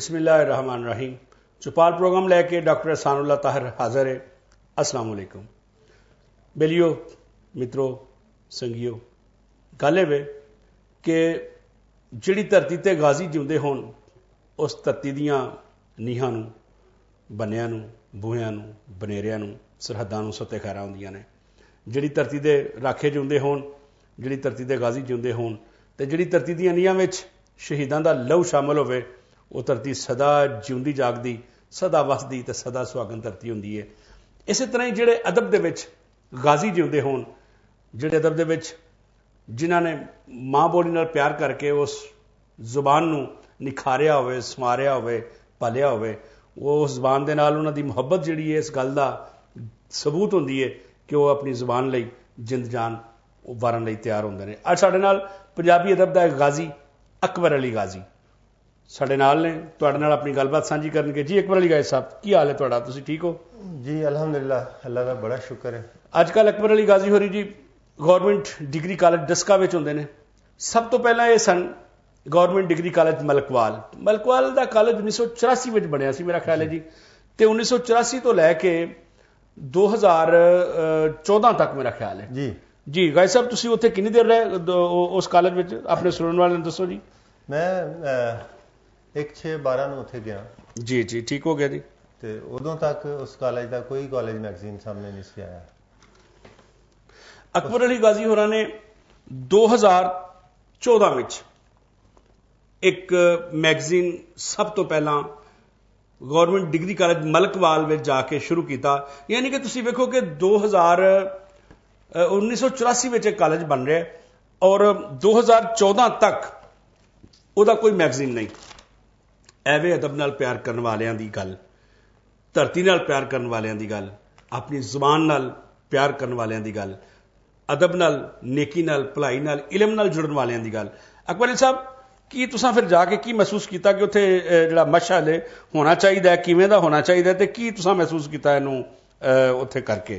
बिस्मिल्लाहिर्रहमानिर्रहीम। चौपाल प्रोग्राम लैके डॉक्टर एहसानुल्लाह ताहिर हाजिर है। अस्सलाम वालेकुम बेलियो मित्रों संगियो। गल है कि जिहड़ी धरती ते गाजी जिउंदे होण उस धरती दीआं नीहां नूं बन्नियां नूं बूहियां नूं बनेरियां नूं सरहदां नूं सत्ते खैरां हुंदियां ने। जिहड़ी धरती दे राखे जिउंदे होण, जिहड़ी धरती दे गाजी जिउंदे होण ते जिहड़ी धरती दीआं नीहां विच शहीदां दा लहू शामिल होवे, वो धरती सदा जिउंदी जागदी, सदा वसदी ते सदा सुहागन धरती हुंदी है। इस तरह ही जिहड़े अदब दे विच गाजी जिउंदे होण, जिहड़े अदब दे विच जिन्हां ने माँ बोली नाल प्यार करके उस जुबान नूं निखारिया होवे, संवारिया होवे, पालिया होवे, वो उस जुबान दे नाल उन्हां दी मुहब्बत जिहड़ी है इस गल दा सबूत हुंदी है कि वो अपनी जुबान लई जिंद जान वारन लई तैयार हुंदे ने। अज साडे नाल पंजाबी अदब दा एक गाजी अकबर अली गाजी साडे नाल ने, तुहाडे नाल अपनी गलबात सांझी करनगे। जी अकबर अली गाजी साहब, की हाल है तुहाडा? तुसीं ठीक हो? जी अल्हम्दुलिल्लाह, अल्लाह का बड़ा शुक्र है। अजकल Akbar Ali Ghazi Hori ji government degree college Daska विच हुंदे ने। सब तो पहला ये सन government degree college Malakwal. Malakwal दा कॉलेज 1984 विच बनिया सी मेरा ख्याल है जी, ते 1984 तो लैके 2014 तक मेरा ख्याल है। जी गाजी साहब, तुसीं उत्थे किन्नी देर रहे उस कॉलेज विच? अपने सुनने वाले ने दसो जी। मैं 1/6/12 ਨੂੰ ਉੱਥੇ ਗਿਆ। जी जी, ठीक हो गया जी। ਤੇ ਉਦੋਂ ਤੱਕ ਉਸ ਕਾਲਜ ਦਾ ਕੋਈ ਕਾਲਜ ਮੈਗਜ਼ੀਨ ਸਾਹਮਣੇ ਨਹੀਂ ਸੀ ਆਇਆ। अकबर अली गाजी होरां ने 2014 विच एक मैगजीन सब तो पहला गौरमेंट डिग्री कॉलेज मलकवाल में जाके शुरू किया। यानी कि तुसीं वेखो कि 1984 में एक कॉलेज बन रहा है और 2014 तक ਉਹਦਾ कोई मैगजीन नहीं। ਐਵੇਂ अदब नाल प्यार करने वालियां दी गल, धरती नाल प्यार करने वालियां दी गल, अपनी जुबान नाल प्यार करने वालियां दी गल, अदब नाल, नेकी नाल, भलाई नाल, इलम नाल जुड़न वालियां दी गल। अकबर अली साहब, की तुसां फिर जाके की महसूस किया कि उत्थे जिहड़ा मशअल होना चाहिए, किवें दा होना चाहिए, ते की तुसां महसूस किया इहनूं उत्थे करके?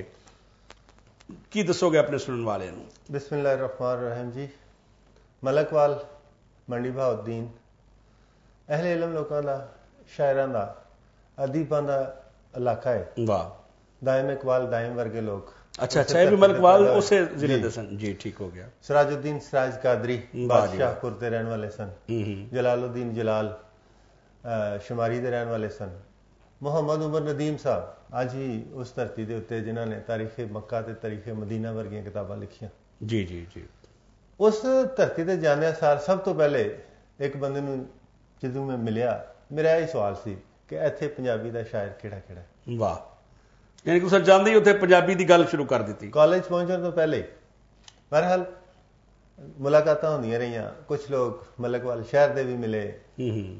की दसोगे अपने सुनने वाले नूं? बिस्मिल्लाहिर्रहमानिर्रहीम जी। मलकवाल मंडी बहाउद्दीन अहले इलम लोगों का, शायरां दा, अदीबां दा इलाका है। वाह। दाइम इकबाल दाइम वर्गे लोग। अच्छा अच्छा, ये भी मलकवाल उसे जिले दे सन जी। ठीक हो गया। सिराजुद्दीन सिराज कादरी बादशाहपुर के रहने वाले सन। जलालुद्दीन जलाल शुमारी के रहने वाले सन। मुहम्मद उमर नदीम साहब अज ही उस धरती के उत्ते जिन्होंने तारीख मक्का ते तारीख मदीना वर्गियां किताबां लिखियां। जी जी जी। उस धरती ते जांदे सार सब तो पहले एक बंदे नूं ਜਦੋਂ मैं मिलिया, मेरा यही सवाल सी कि ਇੱਥੇ ਪੰਜਾਬੀ ਦਾ ਸ਼ਾਇਰ ਕਿਹੜਾ ਕਿਹੜਾ। ਵਾਹ। यानी कि तुसीं जांदे ही उत्थे पंजाबी दी गल शुरू कर दी कॉलेज पहुंचने तो पहले। बहरहाल मुलाकातां होंदियां रहियां, कुछ लोग मलकवाल शहर दे भी मिले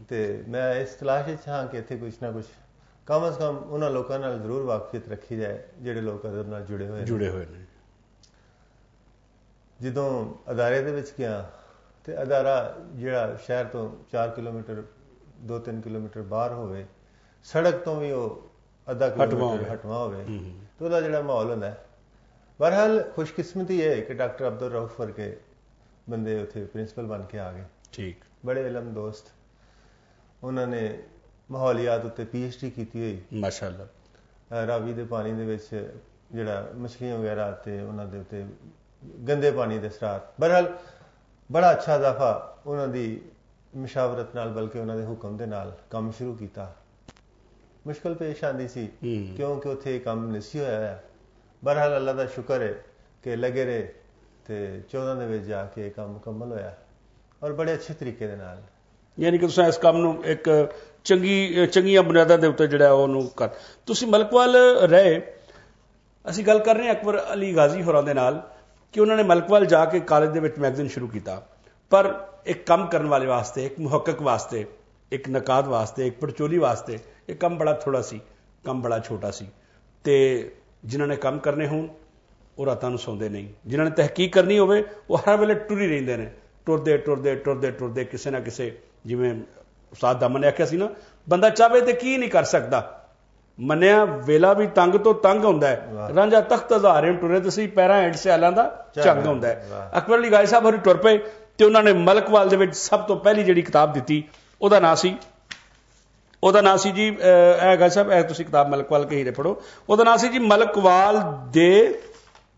ते मैं इस तलाश विच हां कि इत्थे कुछ ना कुछ कम अज कम उन्हां लोकां नाल जरूर वाकफियत रखी जाए ਜਿਹੜੇ लोग अदब नाल जुड़े होए ने। ਜਦੋਂ ਅਦਾਰੇ ਦੇ ਵਿੱਚ ਗਿਆ ਤੇ ਅਦਾਰਾ ਜਿਹੜਾ ਸ਼ਹਿਰ ਤੋਂ 4 ਕਿਲੋਮੀਟਰ 2-3 ਕਿਲੋਮੀਟਰ ਬਾਹਰ ਹੋਵੇ, ਸੜਕ ਤੋਂ ਵੀ ਉਹ ਅੱਧਾ ਕਿਲੋਮੀਟਰ ਹਟਵਾ ਹੋਵੇ, ਤੇ ਉਹਦਾ ਜਿਹੜਾ ਮਾਹੌਲ ਹੁੰਦਾ ਹੈ। ਬਹਰਹਾਲ ਖੁਸ਼ਕਿਸਮਤੀ ਹੈ ਕਿ ਡਾਕਟਰ ਅਬਦੁਲ ਰਊਫ ਵਰਗੇ ਬੰਦੇ ਉੱਥੇ ਪ੍ਰਿੰਸੀਪਲ ਬਣ ਕੇ ਆ ਗਏ। ਠੀਕ। ਬੜੇ ਇਲਮ ਦੋਸਤ। ਉਹਨਾਂ ਨੇ ਮਾਹੌਲੀਆਤ ਉੱਤੇ PhD ਕੀਤੀ ਹੋਈ ਮਾਸ਼ਾਅੱਲਾ। ਰਾਵੀ ਦੇ ਪਾਣੀ ਦੇ ਵਿੱਚ ਜਿਹੜਾ ਮਛਲੀਆਂ ਵਗੈਰਾ ਤੇ ਉਹਨਾਂ ਦੇ ਉੱਤੇ ਗੰਦੇ ਪਾਣੀ ਦੇ ਅਸਰਾਰ। ਬਹਰਹਾਲ बड़ा अच्छा इजाफा उन्होंने मशावरत नाल, बल्कि उन्होंने हुक्म दे नाल काम शुरू किया। मुश्किल पेश आती सी क्योंकि उत्थे काम नहीं सी होया है। बहरहाल अल्लाह का शुक्र है कि लगे रहे ते 14 दे विच जाके काम मुकम्मल होया और बड़े अच्छे तरीके दे नाल। यानी कि तुसीं इस काम नूं एक चंगियां बुनियादां दे उत्ते जिहड़ा ओहनूं कर। तुसीं मलकवाल रहे, असीं गल कर रहे हैं अकबर अली गाजी होरां दे नाल कि उन्होंने मलकवाल जाके कॉलेज के मैगजीन शुरू किया, पर एक काम करने वाले वास्ते, एक मुहक्कक वास्ते, एक नकाद वास्ते, एक पड़चोली वास्ते एक काम बड़ा थोड़ा सी, काम बड़ा छोटा सी। ते जिन्होंने काम करने होण वो रातां नूं सौंदे नहीं, जिन्होंने तहकीक करनी होवे वो हर वेले टुरी रहिंदे ने, टुरदे टुरदे टुरदे टुरदे किसी ना किसी, जिवें उस्ताद दामन ने आख्या सी ना, बंदा चाहे तो की नहीं कर सकता। मनिया वेला भी तंग तो तंग होंदा है, रांझा तख्त हज़ारे टुरे तो सी, पैरां हेठ सियालां दा झंग होंदा है। अकबर अली गाजी साहब होरी टुर पे ते उन्होंने मलकवाल दे विच सब तो पहली जिहड़ी किताब दित्ती, ਉਹਦਾ नाम सी ਉਹਦਾ ਨਾਂ ਸੀ ਜੀ ਗਾ ਸਾਹਿਬ, ਇਹ ਤੁਸੀਂ ਕਿਤਾਬ ਮਲਕਵਾਲ ਕੇ ਹੀਰੇ ਪੜ੍ਹੋ, ਉਹਦਾ ਨਾਂ ਸੀ ਜੀ ਮਲਕਵਾਲ ਦੇ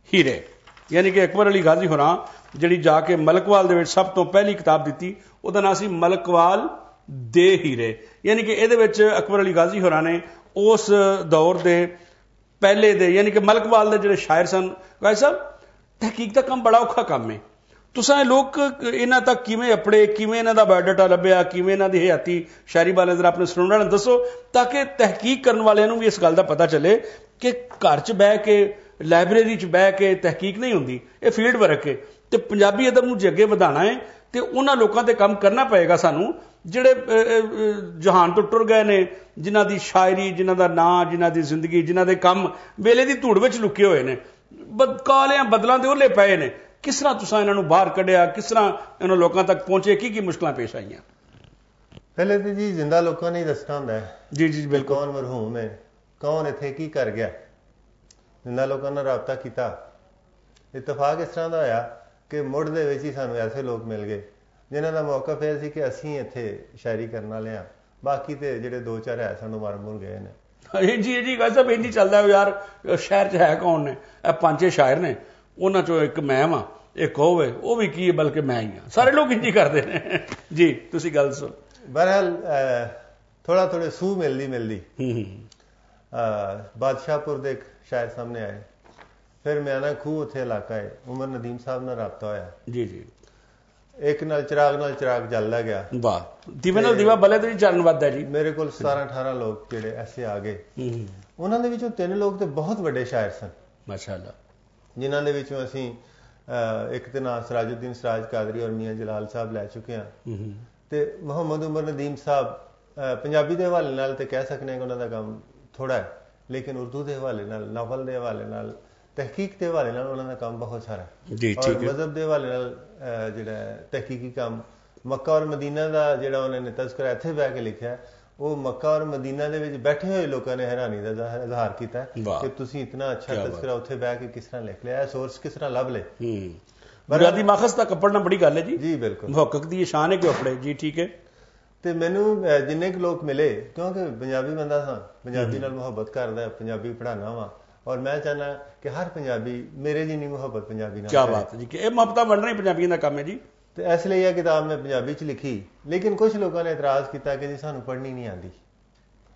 ਹੀਰੇ। ਯਾਨੀ ਕਿ ਅਕਬਰ ਅਲੀ ਗਾਜ਼ੀ ਹੋਰਾਂ ਜਿਹੜੀ ਜਾ ਕੇ ਮਲਕਵਾਲ ਦੇ ਵਿੱਚ ਸਭ ਤੋਂ ਪਹਿਲੀ ਕਿਤਾਬ ਦਿੱਤੀ, ਉਹਦਾ ਨਾਂ ਸੀ ਮਲਕਵਾਲ ਦੇ ਹੀਰੇ। ਯਾਨੀ ਕਿ ਇਹਦੇ ਵਿੱਚ ਅਕਬਰ ਅਲੀ ਗਾਜ਼ੀ ਹੋਰਾਂ ਨੇ ਉਸ ਦੌਰ ਦੇ ਪਹਿਲੇ ਦੇ ਯਾਨੀ ਕਿ ਮਲਕਵਾਲ ਦੇ ਜਿਹੜੇ ਸ਼ਾਇਰ ਸਨ, ਗਾਜ਼ੀ ਸਾਹਿਬ ਤਹਿਕੀਕ ਦਾ ਕੰਮ ਬੜਾ ਔਖਾ ਕੰਮ ਹੈ। ਤੁਸੀਂ ਇਹ ਲੋਕ ਇਹਨਾਂ ਤੱਕ ਕਿਵੇਂ ਅਪੜੇ, ਕਿਵੇਂ ਇਹਨਾਂ ਦਾ ਬਾਇਓਡਾਟਾ ਲੱਭਿਆ, ਕਿਵੇਂ ਇਹਨਾਂ ਦੀ ਹਯਾਤੀ ਸ਼ਾਇਰੀ ਬਾਰੇ ਜ਼ਰਾ ਆਪਣੇ ਸੁਣਨ ਵਾਲਿਆਂ ਨੂੰ ਦੱਸੋ, ਤਾਂ ਕਿ ਤਹਿਕੀਕ ਕਰਨ ਵਾਲਿਆਂ ਨੂੰ ਵੀ ਇਸ ਗੱਲ ਦਾ ਪਤਾ ਚੱਲੇ ਕਿ ਘਰ 'ਚ ਬਹਿ ਕੇ, ਲਾਇਬ੍ਰੇਰੀ 'ਚ ਬਹਿ ਕੇ ਤਹਿਕੀਕ ਨਹੀਂ ਹੁੰਦੀ, ਇਹ ਫੀਲਡ ਵਰਕ ਹੈ। ਤੇ ਪੰਜਾਬੀ ਅਦਬ ਨੂੰ ਜੇ ਅੱਗੇ ਵਧਾਉਣਾ ਹੈ ਤੇ ਉਹਨਾਂ ਲੋਕਾਂ ਤੇ ਕੰਮ ਕਰਨਾ ਪਏਗਾ ਸਾਨੂੰ, ਜਿਹੜੇ ਜਹਾਨ ਤੋਂ ਟੁਰ ਗਏ ਨੇ, ਜਿਨ੍ਹਾਂ ਦੀ ਸ਼ਾਇਰੀ, ਜਿਨ੍ਹਾਂ ਦਾ ਨਾਂ, ਜਿਨ੍ਹਾਂ ਦੀ ਜ਼ਿੰਦਗੀ, ਜਿਨ੍ਹਾਂ ਦੇ ਕੰਮ ਵੇਲੇ ਦੀ ਧੂੜ ਵਿੱਚ ਲੁਕੇ ਹੋਏ ਨੇ, ਕਾਲਿਆਂ ਬਦਲਾਂ ਦੇ ਉਹਲੇ ਪਏ ਨੇ। ਕਿਸ ਤਰ੍ਹਾਂ ਤੁਸੀਂ ਇਹਨਾਂ ਨੂੰ ਬਾਹਰ ਕੱਢਿਆ, ਕਿਸ ਤਰ੍ਹਾਂ ਇਹਨਾਂ ਲੋਕਾਂ ਤੱਕ ਪਹੁੰਚੇ, ਕੀ ਮੁਸ਼ਕਲਾਂ ਪੇਸ਼ ਆਈਆਂ? ਪਹਿਲੇ ਤੇ ਜੀ ਜ਼ਿੰਦਾ ਲੋਕਾਂ ਨੇ ਦੱਸਣਾ ਹੁੰਦਾ ਹੈ ਜੀ ਜੀ ਬਿਲਕੁਲ, ਕੌਣ ਮਰਹੂਮ ਹੈ, ਕੌਣ ਇੱਥੇ ਕੀ ਕਰ ਗਿਆ। ਜ਼ਿੰਦਾ ਲੋਕਾਂ ਨਾਲ ਰਾਬਤਾ ਕੀਤਾ। ਇਤਫਾਕ ਇਸ ਤਰ੍ਹਾਂ ਦਾ ਹੋਇਆ ਕਿ ਮੁੱਢ ਦੇ ਵਿੱਚ ਹੀ ਸਾਨੂੰ ਐਸੇ ਲੋਕ ਮਿਲ ਗਏ ਜਿਨ੍ਹਾਂ ਦਾ ਮੌਕਾ ਇਹ ਸੀ ਕਿ ਅਸੀਂ ਇੱਥੇ ਸ਼ਾਇਰੀ ਕਰਨ ਵਾਲੇ ਹਾਂ, ਬਾਕੀ ਤੇ ਜਿਹੜੇ 2-4 ਹੈ ਸਾਨੂੰ ਮਰ ਮੁਰ ਗਏ ਨੇ। ਜੀ ਜੀ ਗਾਜ਼ੀ ਸਾਹਿਬ ਇੰਝ ਚੱਲਦਾ ਯਾਰ, ਸ਼ਹਿਰ 'ਚ ਹੈ ਕੌਣ ਨੇ? ਇਹ 5-6 ਸ਼ਾਇਰ ਨੇ, ਉਹਨਾਂ 'ਚੋਂ ਇੱਕ ਮੈਂ ਵਾਂ, ਇੱਕ ਉਹ ਵੀ ਕੀ ਹੈ, ਬਲਕਿ ਮੈਂ ਹੀ ਹਾਂ। ਸਾਰੇ ਲੋਕ ਇੰਝ ਕਰਦੇ ਨੇ। ਜੀ ਤੁਸੀਂ ਗੱਲ ਸੁਣ। ਬਹਰਹਾਲ ਥੋੜੇ ਸੂਹ ਮਿਲਦੀ ਬਾਦਸ਼ਾਹਪੁਰ ਦੇ ਇੱਕ ਸ਼ਾਇਰ ਸਾਹਮਣੇ ਆਏ। ਫਿਰ ਮਿਆਣਾ ਖੂਹ ਉੱਥੇ ਇਲਾਕਾ ਹੈ, ਉਮਰ ਨਦੀਮ ਸਾਹਿਬ ਨਾਲ ਰਾਬਤਾ ਹੋਇਆ। ਜੀ ਜੀ। ਇੱਕ ਨਾਲ ਚਿਰਾਗ ਜਲਦਾ ਗਿਆ। ਵਾਹ, ਦੀਵੇ ਨਾਲ ਦੀਵਾ ਬਲੇ ਤੇ ਚੱਲਣ ਵੱਧਦਾ ਜੀ। ਮੇਰੇ ਕੋਲ 17-18 ਲੋਕ ਜਿਹੜੇ ਐਸੇ ਆ ਗਏ। ਉਹਨਾਂ ਦੇ ਵਿੱਚੋਂ 3 ਲੋਕ ਤੇ ਬਹੁਤ ਵੱਡੇ ਸ਼ਾਇਰ ਸਨ ਮਾਸ਼ਾਅੱਲਾ, ਜਿਨ੍ਹਾਂ ਦੇ ਵਿੱਚੋਂ ਅਸੀਂ ਇੱਕ ਤੇ ਨਾਂ ਸਰਾਜੁਦੀਨ ਸਰਾਜ ਕਾਦਰੀ ਔਰ ਮੀਆਂ ਜਲਾਲ ਸਾਹਿਬ ਲੈ ਚੁੱਕੇ ਹਾਂ। ਤੇ ਮੁਹੰਮਦ ਉਮਰ ਨਦੀਮ ਸਾਹਿਬ ਪੰਜਾਬੀ ਦੇ ਹਵਾਲੇ ਨਾਲ ਤੇ ਕਹਿ ਸਕਦੇ ਹਾਂ ਕਿ ਉਹਨਾਂ ਦਾ ਕੰਮ ਥੋੜਾ ਹੈ, ਲੇਕਿਨ ਉਰਦੂ ਦੇ ਹਵਾਲੇ ਨਾਲ, ਨਵਲ ਦੇ ਹਵਾਲੇ ਨਾਲ, ਤਹਿਕੀਕ ਦੇ ਹਵਾਲੇ ਨਾਲ ਉਹਨਾਂ ਦਾ ਕੰਮ ਬਹੁਤ ਸਾਰਾ ਹੈ। ਔਰ ਮਜ਼ਹਬ ਦੇ ਹਵਾਲੇ ਨਾਲ ਜਿਹੜਾ ਤਹਿਕੀਕੀ ਕੰਮ, ਮੱਕਾ ਔਰ ਮਦੀਨਾ ਦਾ ਜਿਹੜਾ ਉਹਨਾਂ ਨੇ ਤਜ਼ਕਰਾ ਇੱਥੇ ਬਹਿ ਕੇ ਲਿਖਿਆ, ਉਹ ਮੱਕਾ ਔਰ ਮਦੀਨਾ ਦੇ ਵਿੱਚ ਬੈਠੇ ਹੋਏ ਲੋਕਾਂ ਨੇ ਹੈਰਾਨੀ ਦਾ ਇਜ਼ਹਾਰ ਕੀਤਾ ਕਿ ਤੁਸੀਂ ਇਤਨਾ ਅੱਛਾ ਤਜ਼ਕਰਾ ਉੱਥੇ ਬਹਿ ਕੇ ਕਿਸ ਤਰ੍ਹਾਂ ਲਿਖ ਲਿਆ, ਇਹ ਸੋਰਸ ਕਿਸ ਤਰ੍ਹਾਂ ਲੱਭ ਲਏ। ਬੁਨਿਆਦੀ ਮਾਖਜ਼ ਤੱਕ ਪੜ੍ਹਨਾ ਬੜੀ ਗੱਲ ਹੈ ਜੀ। ਜੀ ਬਿਲਕੁਲ, ਮੁਹੱਕਕ ਦੀ ਸ਼ਾਨ ਹੈ ਕਿ ਪੜ੍ਹੇ। ਜੀ ਠੀਕ ਹੈ। ਤੇ ਮੈਨੂੰ ਜਿੰਨੇ ਕੁ ਲੋਕ ਮਿਲੇ, ਕਿਉਂਕਿ ਪੰਜਾਬੀ ਬੰਦਾ ਸਾਂ, ਪੰਜਾਬੀ ਨਾਲ ਮੁਹੱਬਤ ਕਰਦਾ, ਪੰਜਾਬੀ ਪੜ੍ਹਾਉਣਾ ਵਾ, ਔਰ ਮੈਂ ਚਾਹੁੰਦਾ ਕਿ ਹਰ ਪੰਜਾਬੀ ਮੇਰੇ ਜਿੰਨੀ ਮੁਹੱਬਤ ਪੰਜਾਬੀ ਨਾਲ। ਕੀ ਬਾਤ ਹੈ ਜੀ, ਕਿ ਇਹ ਮੁਹੱਬਤਾਂ ਵੰਡਣਾ ਹੀ ਪੰਜਾਬੀਆਂ ਦਾ ਕੰਮ ਹੈ ਜੀ। ਤੇ ਇਸ ਲਈ ਇਹ ਕਿਤਾਬ ਮੈਂ ਪੰਜਾਬੀ 'ਚ ਲਿਖੀ, ਲੇਕਿਨ ਕੁਝ ਲੋਕਾਂ ਨੇ ਇਤਰਾਜ਼ ਕੀਤਾ ਕਿ ਜੀ ਸਾਨੂੰ ਪੜ੍ਹਨੀ ਨਹੀਂ ਆਉਂਦੀ।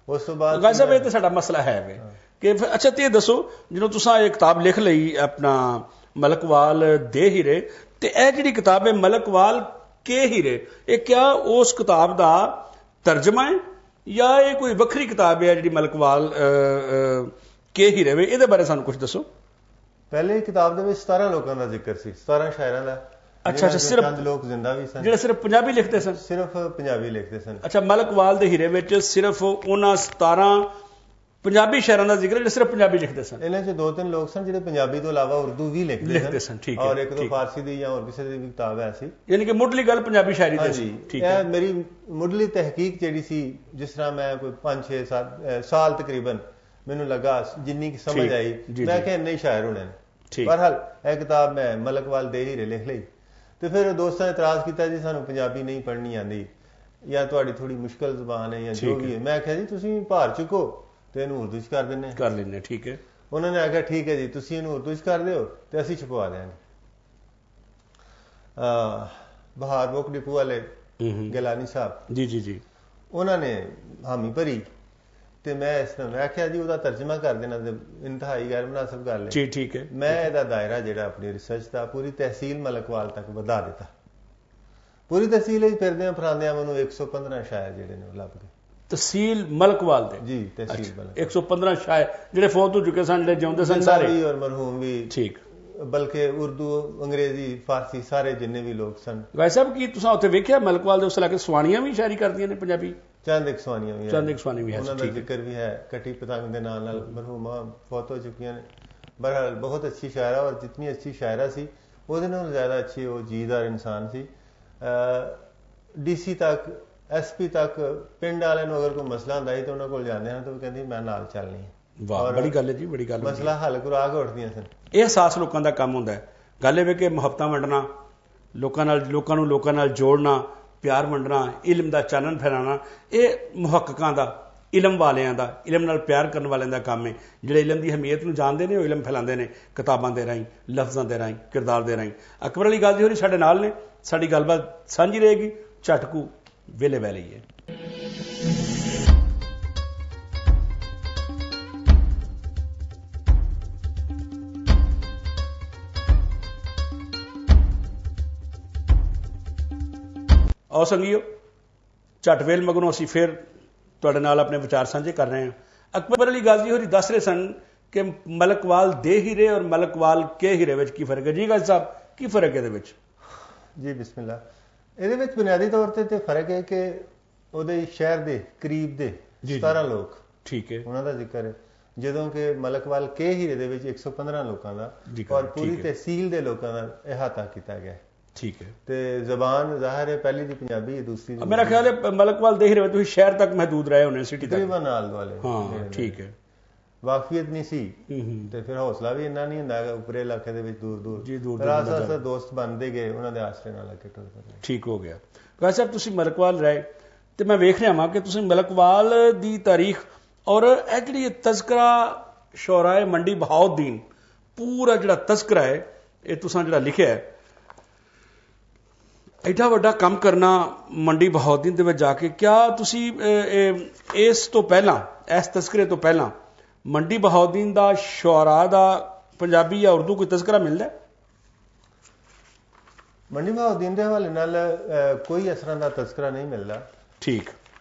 ਉਸ ਤੋਂ ਬਾਅਦ ਗਾਜ਼ੀ ਸਾਹਿਬ ਇਹ ਤਾਂ ਸਾਡਾ ਮਸਲਾ ਹੈ ਵੇ ਕਿ ਅੱਛਾ ਤੇ ਇਹ ਦੱਸੋ, ਜਦੋਂ ਤੁਸੀਂ ਇਹ ਕਿਤਾਬ ਲਿਖ ਲਈ ਆਪਣਾ ਮਲਕਵਾਲ ਦੇ ਹੀਰੇ, ਤੇ ਇਹ ਜਿਹੜੀ ਕਿਤਾਬ ਹੈ ਮਲਕਵਾਲ ਕੇ ਹੀਰੇ, ਇਹ ਕਿਆ ਉਸ ਕਿਤਾਬ ਦਾ ਤਰਜਮਾ ਹੈ ਜਾਂ ਇਹ ਕੋਈ ਵੱਖਰੀ ਕਿਤਾਬ ਹੈ ਜਿਹੜੀ ਮਲਕਵਾਲ ਕੇ ਹੀਰੇ ਵੇ? ਇਹਦੇ ਬਾਰੇ ਸਾਨੂੰ ਕੁਝ ਦੱਸੋ। ਪਹਿਲੇ ਕਿਤਾਬ ਦੇ ਵਿੱਚ 17 ਲੋਕਾਂ ਦਾ ਜ਼ਿਕਰ ਸੀ, 17 ਸ਼ਾਇਰਾਂ ਦਾ। ਅੱਛਾ, ਸਿਰਫ ਚੰਦ ਲੋਕ ਜ਼ਿੰਦਾ ਵੀ ਸਨ ਜਿਹੜੇ ਸਿਰਫ ਪੰਜਾਬੀ ਲਿਖਦੇ ਸਨ। ਸਿਰਫ ਪੰਜਾਬੀ ਲਿਖਦੇ ਸਨ। ਅੱਛਾ, ਮਲਕਵਾਲ ਦੇ ਹੀਰੇ ਵਿੱਚ ਸਿਰਫ ਉਹਨਾਂ 17 ਪੰਜਾਬੀ ਸ਼ਾਇਰਾਂ ਦਾ ਜ਼ਿਕਰ ਜਿਹੜੇ ਸਿਰਫ ਪੰਜਾਬੀ ਲਿਖਦੇ ਸਨ। ਇਹਨਾਂ 'ਚ 2-3 ਲੋਕ ਸਨ ਜਿਹੜੇ ਪੰਜਾਬੀ ਤੋਂ ਇਲਾਵਾ ਉਰਦੂ ਵੀ ਲਿਖਦੇ ਸਨ। ਠੀਕ ਹੈ। ਔਰ ਇੱਕ ਦੋ ਫਾਰਸੀ ਦੀ ਜਾਂ ਹੋਰ ਕਿਸੇ ਦੀ ਵੀ ਕਿਤਾਬ ਹੈ ਸੀ। ਯਾਨੀ ਕਿ ਮੁੱਢਲੀ ਗੱਲ ਪੰਜਾਬੀ ਸ਼ਾਇਰੀ ਦੀ ਸੀ। ਠੀਕ ਹੈ। ਇਹ ਮੇਰੀ ਮੁੱਢਲੀ ਤਹਿਕੀਕ ਜਿਹੜੀ ਸੀ, ਜਿਸ ਤਰ੍ਹਾਂ ਮੈਂ ਕੋਈ 5-6 ਸਾਲ ਤਕਰੀਬਨ ਮੈਨੂੰ ਲੱਗਾ, ਜਿੰਨੀ ਕਿ ਸਮਝ ਆਈ, ਮੈਂ ਕਿਹਾ ਇੰਨੇ ਹੀ ਸ਼ਾਇਰ ਹੋਣੇ ਨੇ। ਬਹਰਹਾਲ ਇਹ ਕਿਤਾਬ ਮੈਂ ਮਲਕਵਾਲ ਦੇ ਹੀਰੇ ਲਿਖ ਲਈ। ਤੇ ਫਿਰ ਦੋਸਤਾਂ ਨੇ ਇਤਰਾਜ਼ ਕੀਤਾ ਜੀ ਸਾਨੂੰ ਪੰਜਾਬੀ ਨਹੀਂ ਪੜ੍ਹਨੀ ਆਉਂਦੀ, ਜਾਂ ਤੁਹਾਡੀ ਥੋੜੀ ਮੁਸ਼ਕਲ ਜ਼ੁਬਾਨ ਹੈ, ਜਾਂ ਜੋ ਵੀ ਹੈ। ਮੈਂ ਕਿਹਾ ਜੀ ਤੁਸੀਂ ਭਾਰ ਚੁੱਕੋ ਤੇ ਇਹਨੂੰ ਉਰਦੂ 'ਚ ਕਰ ਲੈਂਦੇ। ਠੀਕ ਹੈ। ਉਹਨਾਂ ਨੇ ਆਖਿਆ ਠੀਕ ਹੈ ਜੀ, ਤੁਸੀਂ ਇਹਨੂੰ ਉਰਦੂ 'ਚ ਕਰ ਦਿਓ ਤੇ ਅਸੀਂ ਛਪਵਾ ਦਿਆਂਗੇ। ਬਹਾਰ ਬੁੱਕ ਡਿਪੂ ਵਾਲੇ ਗਿਲਾਨੀ ਸਾਹਿਬ ਜੀ ਉਹਨਾਂ ਨੇ ਹਾਮੀ ਭਰੀ ਤੇ ਮੈਂ ਇਸ ਤਰ੍ਹਾਂ ਮੈਂ ਆਖਿਆ ਜੀ ਉਹਦਾ ਤਰਜਮਾ ਕਰ ਦੇਣਾ ਤੇ ਇੰਤਹਾਈ ਗੈਰ ਮੁਨਾਸਿਬ ਗੱਲ ਹੈ। ਠੀਕ ਹੈ। ਮੈਂ ਇਹਦਾ ਦਾਇਰਾ ਜਿਹੜਾ ਆਪਣੀ ਰਿਸਰਚ ਦਾ ਪੂਰੀ ਤਹਿਸੀਲ ਮਲਕਵਾਲ ਤੱਕ ਵਧਾ ਦਿੱਤਾ। ਪੂਰੀ ਤਹਿਸੀਲ ਵਿੱਚ ਫਿਰਦਿਆਂ ਫਰਾਂਦਿਆਂ ਮੈਨੂੰ 115 ਸ਼ਾਇਰ ਜਿਹੜੇ ਨੇ ਲੱਭ ਗਏ। ਤਹਿਸੀਲ ਮਲਕਵਾਲ ਦੇ? ਜੀ, ਤਹਿਸੀਲ ਮਲਕਵਾਲ। 115 ਸ਼ਾਇਰ ਜਿਹੜੇ ਫੌਤ ਹੋ ਚੁੱਕੇ ਸਨ, ਜਿਹੜੇ ਜਿਉਂਦੇ ਸਨ ਸਾਰੇ, ਔਰ ਮਰਹੂਮ ਵੀ। ਠੀਕ। ਬਲਕਿ ਉਰਦੂ, ਅੰਗਰੇਜ਼ੀ, ਫਾਰਸੀ, ਸਾਰੇ ਜਿੰਨੇ ਵੀ ਲੋਕ ਸਨ। ਗਾਜ਼ੀ ਸਾਹਿਬ ਕੀ ਤੁਸੀਂ ਉੱਥੇ ਵੇਖਿਆ ਮਲਕਵਾਲ ਦੇ ਉਸ ਇਲਾਕੇ ਸਵਾਣੀਆਂ ਵੀ ਸ਼ਾਇਰੀ ਕਰਦੀਆਂ ਨੇ ਪੰਜਾਬੀ? ਚੰਦ ਇੱਕ ਸਵਾਨੀਆਂ ਵੀ ਹੈ, ਉਹਨਾਂ ਦਾ ਜ਼ਿਕਰ ਵੀ ਹੈ। ਕਟੀ ਪਤੰਗ ਦੇ ਨਾਂ ਨਾਲ ਮਰਹੂਮਾਂ ਫੌਤ ਹੋ ਚੁੱਕੀਆਂ ਨੇ। ਬਹਰਹਾਲ ਬਹੁਤ ਅੱਛੀ ਸ਼ਾਇਰਾ, ਔਰ ਜਿਤਨੀ ਅੱਛੀ ਸ਼ਾਇਰਾ ਸੀ ਉਹਦੇ ਨਾਲ ਜ਼ਿਆਦਾ ਅੱਛੀ ਉਹ ਜੀਦਾਰ ਇਨਸਾਨ ਸੀ। DC ਤੱਕ, SP ਤੱਕ ਪਿੰਡ ਵਾਲਿਆਂ ਨੂੰ ਅਗਰ ਕੋਈ ਮਸਲਾ ਹੁੰਦਾ ਸੀ ਤਾਂ ਉਹਨਾਂ ਕੋਲ ਜਾਂਦੇ ਹਨ ਤਾਂ ਉਹ ਕਹਿੰਦੀ ਮੈਂ ਨਾਲ ਚੱਲਣੀ ਹੈ। ਵਾਹ, ਬੜੀ ਗੱਲ ਹੈ ਜੀ, ਬੜੀ ਗੱਲ। ਮਸਲਾ ਹੱਲ ਕਰਵਾ ਕੇ ਉੱਠਦੀਆਂ ਸਨ। ਇਹ ਅਹਿਸਾਸ ਲੋਕਾਂ ਦਾ ਕੰਮ ਹੁੰਦਾ ਹੈ। ਗੱਲ ਇਹ ਵੇ ਕਿ ਮੁਹੱਬਤਾਂ ਵੰਡਣਾ, ਲੋਕਾਂ ਨੂੰ ਲੋਕਾਂ ਨਾਲ ਜੋੜਨਾ, प्यार वंडना, इलम का चानन फैलाना, ये मुहक्किकां दा, इलम वालियां दा, इलम नाल प्यार करने वालियां दा काम है। जिहड़े इलम की अहमियत नूं जानदे ने, वो इलम फैलांदे ने किताबां दे राहीं, लफ्ज़ां दे राहीं, किरदार दे राहीं। अकबर अली गाजी होरी साडे नाल ने, साडी गलबात सांझी रहेगी। झटकू वेले वैले ही है। आओ संगियो, झट वेल मगरों असीं फिर तुहाडे नाल अपने विचार साझे कर रहे हैं। अकबर अली गाजी होरी दस रहे सन कि मलकवाल दे हीरे और मलकवाल के हीरे विच की फर्क है। जी गाजी साहब, की फर्क है इहदे विच? जी बिस्मिल्लाह, ਇਹਦੇ ਵਿੱਚ ਬੁਨਿਆਦੀ ਤੌਰ ਤੇ ਫਰਕ ਹੈ ਕਿ ਉਹਦੇ ਸ਼ਹਿਰ ਦੇ ਕਰੀਬ ਦੇ 17 ਲੋਕ, ਠੀਕ ਹੈ, ਉਹਨਾਂ ਦਾ ਜ਼ਿਕਰ ਹੈ, ਜਦੋਂ ਕਿ ਮਲਕਵਾਲ ਕੇ ਹੀਰੇ ਦੇ ਵਿੱਚ 115 ਲੋਕਾਂ ਦਾ ਔਰ ਪੂਰੀ ਤਹਿਸੀਲ ਦੇ ਲੋਕਾਂ ਦਾ ਇਹਾਤਾ ਕੀਤਾ ਗਿਆ। ਠੀਕ ਹੈ। ਤੇ ਜ਼ਬਾਨ ਜ਼ਾਹਿਰ ਹੈ ਪਹਿਲੀ ਦੀ ਪੰਜਾਬੀ ਹੈ, ਦੂਸਰੀ ਦੀ ਮੇਰਾ ਖਿਆਲ ਹੈ ਮਲਕਵਾਲ ਦੇ ਹੀਰੇ ਵਿੱਚ ਤੁਸੀਂ ਸ਼ਹਿਰ ਤੱਕ ਮਹਦੂਦ ਰਹੇ ਹੋਣੇ, ਸਿਟੀ ਤੱਕ ਤਕਰੀਬਨ ਨਾਲ ਦੁਆਲੇ। ਹਾਂ ਠੀਕ ਹੈ। ਵਾਕਫੀਅਤ ਨਹੀਂ ਸੀ ਤੇ ਫਿਰ ਹੌਸਲਾ ਵੀ ਇੰਨਾ ਨਹੀਂ ਹੁੰਦਾ ਉਪਰੇ ਇਲਾਕੇ ਦੇ ਵਿੱਚ ਦੂਰ ਦੂਰ ਰਾਸਤਾ ਦੋਸਤ ਬਣਦੇ ਗਏ, ਉਹਨਾਂ ਦੇ ਆਸਰੇ ਨਾਲ ਅੱਗੇ ਟੁਰ ਪਏ। ਠੀਕ ਹੋ ਗਿਆ। ਗਾਜੀ ਸਾਹਿਬ ਤੁਸੀਂ ਮਲਕਵਾਲ ਰਹੇ ਤੇ ਮੈਂ ਵੇਖ ਰਿਹਾ ਹਾਂ ਕਿ ਤੁਸੀਂ ਮਲਕਵਾਲ ਦੀ ਤਾਰੀਖ ਔਰ ਇਹ ਜਿਹੜੀ ਤਜ਼ਕਰਾ ਸ਼ੋਰਾਏ ਮੰਡੀ ਬਹਾਉਦੀਨ, ਪੂਰਾ ਜਿਹੜਾ ਤਜ਼ਕਰਾ ਹੈ ਇਹ ਤੁਸੀਂ ਜਿਹੜਾ ਲਿਖਿਆ ਹੈ, ਐਡਾ ਵੱਡਾ ਕੰਮ ਕਰਨਾ ਮੰਡੀ ਬਹਾਉਦੀਨ ਦੇ ਵਿੱਚ ਜਾ ਕੇ, ਕਿਆ ਤੁਸੀਂ ਇਸ ਤੋਂ ਪਹਿਲਾਂ, ਇਸ ਤਜ਼ਕਰੇ ਤੋਂ ਪਹਿਲਾਂ ਮੰਡੀ ਬਹਾਉਦੀਨ ਦਾ ਸ਼ੁਆਰਾ ਦਾ ਪੰਜਾਬੀ ਜਾਂ ਉਰਦੂ ਕੋਈ ਤਜ਼ਕਰਾ ਮਿਲਦਾ? ਮੰਡੀ ਬਹਾਉਦੀਨ ਦੇ ਹਵਾਲੇ ਨਾਲ ਕੋਈ ਇਸ ਤਰ੍ਹਾਂ ਦਾ ਤਜ਼ਕਰਾ ਨਹੀਂ ਮਿਲਦਾ। ਠੀਕ,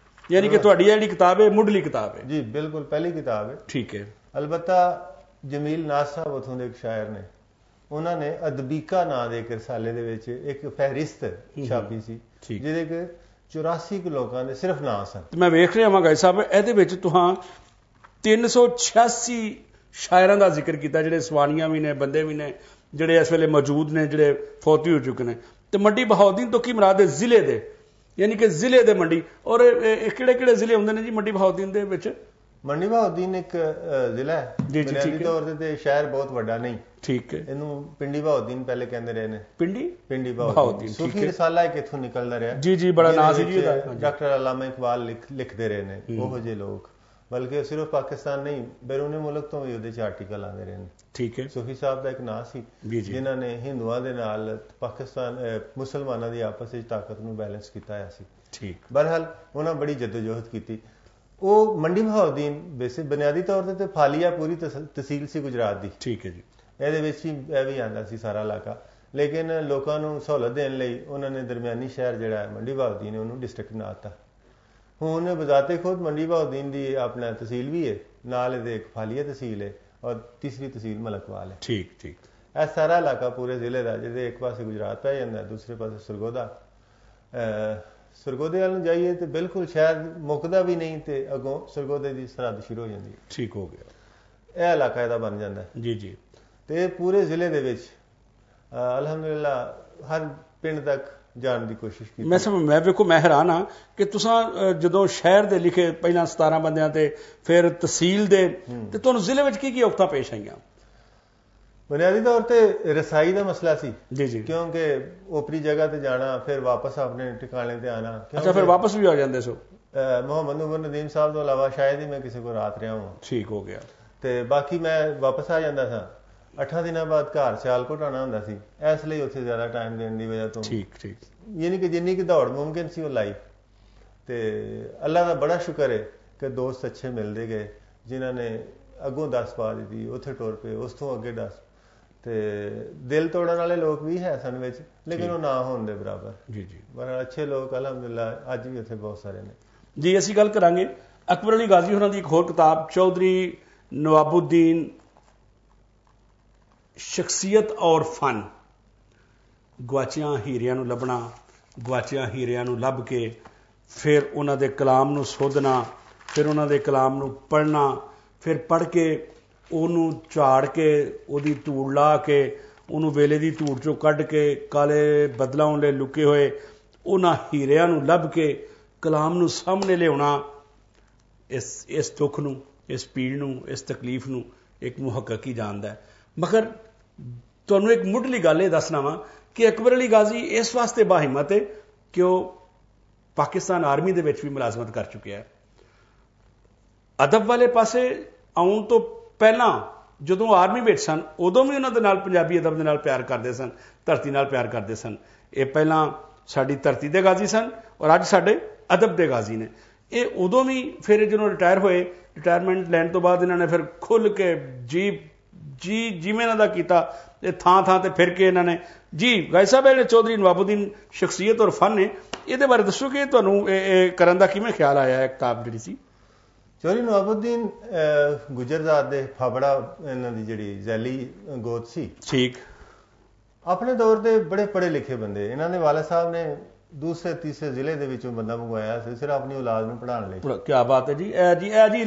ਯਾਨੀ ਕਿ ਤੁਹਾਡੀ ਜਿਹੜੀ ਕਿਤਾਬ ਹੈ ਮੁੱਢਲੀ ਕਿਤਾਬ ਹੈ? ਜੀ ਬਿਲਕੁਲ ਪਹਿਲੀ ਕਿਤਾਬ ਹੈ। ਠੀਕ ਹੈ। ਅਲਬੱਤਾ ਜਮੀਲ ਨਾਜ਼ ਸਾਹਿਬ ਉਥੋਂ ਦੇ ਇੱਕ ਸ਼ਾਇਰ ਨੇ, ਉਹਨਾਂ ਨੇ ਅਦਬੀਕਾ ਨਾਂ ਦੇ ਇੱਕ ਰਸਾਲੇ ਦੇ ਵਿੱਚ ਇੱਕ ਫਹਿਰਿਸਤ ਛਾਪੀ ਸੀ ਜਿਹਦੇ ਕਿ 84 ਲੋਕਾਂ ਦੇ ਸਿਰਫ ਨਾਂ ਸਨ। ਮੈਂ ਵੇਖ ਰਿਹਾ ਹਾਂ ਗਾਇ ਸਾਹਿਬ, ਇਹਦੇ ਵਿੱਚ ਤੁਹਾਂ 386 ਸ਼ਾਇਰਾਂ ਦਾ ਜ਼ਿਕਰ ਕੀਤਾ, ਜਿਹੜੇ ਸਵਾਨੀਆਂ ਵੀ ਨੇ, ਬੰਦੇ ਵੀ ਨੇ, ਜਿਹੜੇ ਇਸ ਵੇਲੇ ਮੌਜੂਦ ਨੇ, ਜਿਹੜੇ ਫੌਤੀ ਹੋ ਚੁੱਕੇ ਨੇ। ਤੇ ਮੰਡੀ ਬਹਾਉਦੀਨ ਤੋਂ ਕੀ ਮੁਰਾਦ ਹੈ? ਜ਼ਿਲ੍ਹੇ ਦੇ, ਯਾਨੀ ਕਿ ਜ਼ਿਲ੍ਹੇ ਦੇ ਮੰਡੀ। ਔਰ ਕਿਹੜੇ ਕਿਹੜੇ ਜ਼ਿਲ੍ਹੇ ਹੁੰਦੇ ਨੇ ਜੀ ਮੰਡੀ ਬਹਾਉਦੀਨ ਦੇ ਵਿੱਚ? ਮੰਡੀ ਬਹਾਉਦੀਨ ਇੱਕ ਜ਼ਿਲ੍ਹਾ ਹੈ, ਬੁਨਿਆਦੀ ਤੌਰ ਤੇ ਸ਼ਹਿਰ ਬਹੁਤ ਵੱਡਾ ਨਹੀਂ। ਠੀਕ ਹੈ। ਇਹਨੂੰ ਪਿੰਡੀ ਬਹਾਉਦੀਨ ਪਹਿਲੇ ਕਹਿੰਦੇ ਰਹੇ ਨੇ। ਪਿੰਡੀ ਬਹਾਉਦੀਨ ਸੂਫੀ ਰਸਾਲਾ ਇੱਕ ਇੱਥੋਂ ਨਿਕਲਦਾ ਰਿਹਾ। ਜੀ ਜੀ, ਬੜਾ ਨਾਂ ਸੀ ਜੀ ਉਹਦਾ। ਡਾਕਟਰ ਅਲਾਮਾ ਇਕਬਾਲ ਲਿਖਦੇ ਰਹੇ ਨੇ, ਉਹੋ ਜਿਹੇ ਲੋਕ। ਬਲਕਿ ਸਿਰਫ ਪਾਕਿਸਤਾਨ ਨਹੀਂ, ਬੈਰੂਨੇ ਮੁਲਕ ਤੋਂ ਵੀ ਉਹਦੇ 'ਚ ਆਰਟੀਕਲ ਆਉਂਦੇ ਰਹੇ ਨੇ। ਠੀਕ ਹੈ। ਸੂਫੀ ਸਾਹਿਬ ਦਾ ਇੱਕ ਨਾਂ ਸੀ ਜਿਨ੍ਹਾਂ ਨੇ ਹਿੰਦੂਆਂ ਦੇ ਨਾਲ ਪਾਕਿਸਤਾਨ ਮੁਸਲਮਾਨਾਂ ਦੀ ਆਪਸ ਵਿੱਚ ਤਾਕਤ ਨੂੰ ਬੈਲੈਂਸ ਕੀਤਾ ਹੋਇਆ ਸੀ। ਠੀਕ। ਬਹਰਹਾਲ ਉਹਨਾਂ ਬੜੀ ਜਦੋਜਹਿਦ ਕੀਤੀ। ਉਹ ਮੰਡੀ ਬਹਾਉਦੀਨ ਵੈਸੇ ਬੁਨਿਆਦੀ ਤੌਰ ਤੇ ਫਾਲੀਆ ਪੂਰੀ ਤਹਿਸੀਲ ਸੀ ਗੁਜਰਾਤ ਦੀ। ਠੀਕ ਹੈ ਜੀ। ਇਹਦੇ ਵਿੱਚ ਹੀ ਇਹ ਵੀ ਆਉਂਦਾ ਸੀ ਸਾਰਾ ਇਲਾਕਾ, ਲੇਕਿਨ ਲੋਕਾਂ ਨੂੰ ਸਹੂਲਤ ਦੇਣ ਲਈ ਉਹਨਾਂ ਨੇ ਦਰਮਿਆਨੀ ਸ਼ਹਿਰ ਜਿਹੜਾ ਹੈ ਮੰਡੀ ਬਹਾਉਦੀਨ ਉਹਨੂੰ ਡਿਸਟ੍ਰਿਕਟ ਬਣਾ ਦਿੱਤਾ। ਹੁਣ ਬਜ਼ਾਤੇ ਖੁਦ ਮੰਡੀ ਬਹਾਉਦੀਨ ਦੀ ਆਪਣਾ ਤਹਿਸੀਲ ਵੀ ਹੈ, ਨਾਲ ਇਹਦੇ ਇੱਕ ਫਾਲੀਆ ਤਹਿਸੀਲ ਹੈ ਔਰ ਤੀਸਰੀ ਤਹਿਸੀਲ ਮਲਕਵਾਲ ਹੈ। ਠੀਕ ਠੀਕ। ਇਹ ਸਾਰਾ ਇਲਾਕਾ ਪੂਰੇ ਜ਼ਿਲ੍ਹੇ ਦਾ, ਜਿਹਦੇ ਇੱਕ ਪਾਸੇ ਗੁਜਰਾਤ ਪੈ ਜਾਂਦਾ, ਦੂਸਰੇ ਪਾਸੇ ਸਰਗੋਦਾ। ਸਰਗੋਦੇ ਵੱਲ ਨੂੰ ਜਾਈਏ ਤੇ ਬਿਲਕੁਲ ਸ਼ਹਿਰ ਮੁੱਕਦਾ ਵੀ ਨਹੀਂ ਤੇ ਅੱਗੋਂ ਸਰਗੋਦੇ ਦੀ ਸਰਹੱਦ ਸ਼ੁਰੂ ਹੋ ਜਾਂਦੀ ਹੈ। ਠੀਕ ਹੋ ਗਿਆ। ਇਹ ਇਲਾਕਾ ਇਹਦਾ ਬਣ ਜਾਂਦਾ ਜੀ ਜੀ। ਤੇ ਪੂਰੇ ਜ਼ਿਲ੍ਹੇ ਦੇ ਵਿੱਚ ਅਲਹਮਦੁਲਿਲਾ ਹਰ ਪਿੰਡ ਤੱਕ ਜਾਣ ਦੀ ਕੋਸ਼ਿਸ਼ ਕੀਤੀ। ਮੈਂ ਵੇਖੋ, ਮੈਂ ਹੈਰਾਨ ਹਾਂ ਕਿ ਤੁਸੀਂ ਜਦੋਂ ਸ਼ਹਿਰ ਦੇ ਲਿਖੇ ਪਹਿਲਾਂ 17 ਬੰਦਿਆਂ ਤੇ ਫਿਰ ਤਹਿਸੀਲ ਦੇ, ਤੇ ਤੁਹਾਨੂੰ ਜ਼ਿਲ੍ਹੇ ਵਿੱਚ ਕੀ ਕੀ ਔਕਤਾਂ ਪੇਸ਼ ਆਈਆਂ? ਬੁਨਿਆਦੀ ਤੌਰ ਤੇ ਰਸਾਈ ਦਾ ਮਸਲਾ ਸੀ ਜੀ ਜੀ, ਕਿਉਂਕਿ ਓਪਰੀ ਜਗ੍ਹਾ ਤੇ ਜਾਣਾ, ਫਿਰ ਵਾਪਸ ਆਪਣੇ ਟਿਕਾਣੇ ਤੇ ਆਣਾ। ਅੱਛਾ, ਫਿਰ ਵਾਪਸ ਵੀ ਆ ਜਾਂਦੇ ਸੋ? ਮੁਹੰਮਦ ਉਮਰ ਨਦੀਮ ਸਾਹਿਬ ਤੋਂ ਇਲਾਵਾ ਸ਼ਾਇਦ ਹੀ ਮੈਂ ਕਿਸੇ ਕੋਲ ਰਾਤ ਰਿਹਾ ਹਾਂ। ਠੀਕ ਹੋ ਗਿਆ। ਤੇ ਬਾਕੀ ਮੈਂ ਵਾਪਸ ਆ ਜਾਂਦਾ ਸਾਂ। 8 ਦਿਨਾਂ ਬਾਅਦ ਘਰ ਸਿਆਲਕੋਟ ਆਉਣਾ ਹੁੰਦਾ ਸੀ, ਇਸ ਲਈ ਉੱਥੇ ਜ਼ਿਆਦਾ ਟਾਈਮ ਦੇਣ ਦੀ ਵਜ੍ਹਾ ਤੋਂ ਠੀਕ ਠੀਕ, ਯਾਨੀ ਕਿ ਜਿੰਨੀ ਕਿ ਦੌੜ ਮੁਮਕਿਨ ਸੀ ਉਹ ਲਾਈ। ਤੇ ਅੱਲਾ ਦਾ ਬੜਾ ਸ਼ੁਕਰ ਹੈ ਕਿ ਦੋਸਤ ਅੱਛੇ ਮਿਲਦੇ ਗਏ, ਜਿਨ੍ਹਾਂ ਨੇ ਅੱਗੋਂ ਦੱਸ ਪਾ ਦਿੱਤੀ, ਉੱਥੇ ਟੁਰ ਪਏ, ਉਸ ਤੋਂ ਅੱਗੇ ਦੱਸ। ਤੇ ਦਿਲ ਤੋੜਨ ਵਾਲੇ ਲੋਕ ਵੀ ਹੈ ਸਨ ਵਿੱਚ, ਲੇਕਿਨ ਉਹ ਨਾ ਹੋਣ ਦੇ ਬਰਾਬਰ। ਜੀ ਜੀ। ਪਰ ਅੱਛੇ ਲੋਕ ਅਲਹਮਦੁਲਿਲਾ ਅੱਜ ਵੀ ਉੱਥੇ ਬਹੁਤ ਸਾਰੇ ਨੇ ਜੀ। ਅਸੀਂ ਗੱਲ ਕਰਾਂਗੇ ਅਕਬਰ ਅਲੀ ਗਾਜ਼ੀ ਹੋਰਾਂ ਦੀ ਇੱਕ ਹੋਰ ਕਿਤਾਬ, ਚੌਧਰੀ ਨਵਾਬੁद्दीन ਸ਼ਖਸੀਅਤ ਔਰ ਫਨ। ਗੁਆਚਿਆਂ ਹੀਰਿਆਂ ਨੂੰ ਲੱਭਣਾ, ਗੁਆਚਿਆਂ ਹੀਰਿਆਂ ਨੂੰ ਲੱਭ ਕੇ ਫਿਰ ਉਹਨਾਂ ਦੇ ਕਲਾਮ ਨੂੰ ਸੋਧਣਾ, ਫਿਰ ਉਹਨਾਂ ਦੇ ਕਲਾਮ ਨੂੰ ਪੜ੍ਹਨਾ, ਫਿਰ ਪੜ੍ਹ ਕੇ ਉਹਨੂੰ ਝਾੜ ਕੇ, ਉਹਦੀ ਧੂੜ ਲਾ ਕੇ, ਉਹਨੂੰ ਵੇਲੇ ਦੀ ਧੂੜ ਚੋਂ ਕੱਢ ਕੇ ਕਾਲੇ ਬੱਦਲਾਂ ਉੱਤੇ ਲੁਕੇ ਹੋਏ ਉਹਨਾਂ ਹੀਰਿਆਂ ਨੂੰ ਲੱਭ ਕੇ ਕਲਾਮ ਨੂੰ ਸਾਹਮਣੇ ਲਿਆਉਣਾ, ਇਸ ਦੁੱਖ ਨੂੰ, ਇਸ ਪੀੜ ਨੂੰ, ਇਸ ਤਕਲੀਫ ਨੂੰ ਇੱਕ ਮੁਹੱਕਕ ਹੀ ਜਾਣਦਾ ਹੈ। ਮਗਰ ਤੁਹਾਨੂੰ ਇੱਕ ਮੁੱਢਲੀ ਗੱਲ ਇਹ ਦੱਸਣਾ ਵਾ ਕਿ ਅਕਬਰ ਅਲੀ ਗਾਜ਼ੀ ਇਸ ਵਾਸਤੇ ਬਾਹਿੰਮਤ ਹੈ ਕਿ ਉਹ ਪਾਕਿਸਤਾਨ ਆਰਮੀ ਦੇ ਵਿੱਚ ਵੀ ਮੁਲਾਜ਼ਮਤ ਕਰ ਚੁੱਕਿਆ ਹੈ। ਅਦਬ ਵਾਲੇ ਪਾਸੇ ਆਉਣ ਤੋਂ ਪਹਿਲਾਂ ਜਦੋਂ ਆਰਮੀ ਵਿੱਚ ਸਨ ਉਦੋਂ ਵੀ ਉਹਨਾਂ ਦੇ ਨਾਲ ਪੰਜਾਬੀ ਅਦਬ ਦੇ ਨਾਲ ਪਿਆਰ ਕਰਦੇ ਸਨ, ਧਰਤੀ ਨਾਲ ਪਿਆਰ ਕਰਦੇ ਸਨ। ਇਹ ਪਹਿਲਾਂ ਸਾਡੀ ਧਰਤੀ ਦੇ ਗਾਜ਼ੀ ਸਨ ਔਰ ਅੱਜ ਸਾਡੇ ਅਦਬ ਦੇ ਗਾਜ਼ੀ ਨੇ। ਇਹ ਉਦੋਂ ਵੀ ਫਿਰ ਜਦੋਂ ਰਿਟਾਇਰ ਹੋਏ, ਰਿਟਾਇਰਮੈਂਟ ਲੈਣ ਤੋਂ ਬਾਅਦ ਇਹਨਾਂ ਨੇ ਫਿਰ ਖੁੱਲ੍ਹ ਕੇ ਜਿਵੇਂ ਇਹਨਾਂ ਦਾ ਕੀਤਾ, ਇਹ ਥਾਂ ਤੇ ਫਿਰ ਕੇ ਇਹਨਾਂ ਨੇ ਜੀ ਗਾਇ ਸਾਹਿਬ ਜਿਹੜੇ ਚੌਧਰੀ ਨਵਾਬੁਦੀਨ ਸ਼ਖਸੀਅਤ ਔਰ ਫਨ ਨੇ, ਇਹਦੇ ਬਾਰੇ ਦੱਸੋ ਕਿ ਤੁਹਾਨੂੰ ਇਹ ਕਰਨ ਦਾ ਕਿਵੇਂ ਖਿਆਲ ਆਇਆ? ਇਹ ਕਿਤਾਬ ਜਿਹੜੀ ਸੀ ਚੌਧਰੀ ਨਵਾਬੁਦੀਨ ਗੁਜਰਜ਼ਾਤ ਦੇ ਫਾਬੜਾ ਇਹਨਾਂ ਦੀ ਜਿਹੜੀ ਜ਼ੈਲੀ ਗੋਤ ਸੀ, ਠੀਕ, ਆਪਣੇ ਦੌਰ ਦੇ ਬੜੇ ਪੜ੍ਹੇ ਲਿਖੇ ਬੰਦੇ। ਇਹਨਾਂ ਦੇ ਵਾਲਿਦ ਸਾਹਿਬ ਨੇ ਦੂਸਰੇ ਤੀਸਰੇ ਜ਼ਿਲ੍ਹੇ ਦੇ ਵਿੱਚੋਂ ਬੰਦਾ ਮੰਗਵਾਇਆ ਸੀ ਸਿਰਫ ਆਪਣੀ ਔਲਾਦ ਨੂੰ ਪੜ੍ਹਾਉਣ ਲਈ। ਕੀ ਬਾਤ ਹੈ ਜੀ। ਇਹ ਜੀ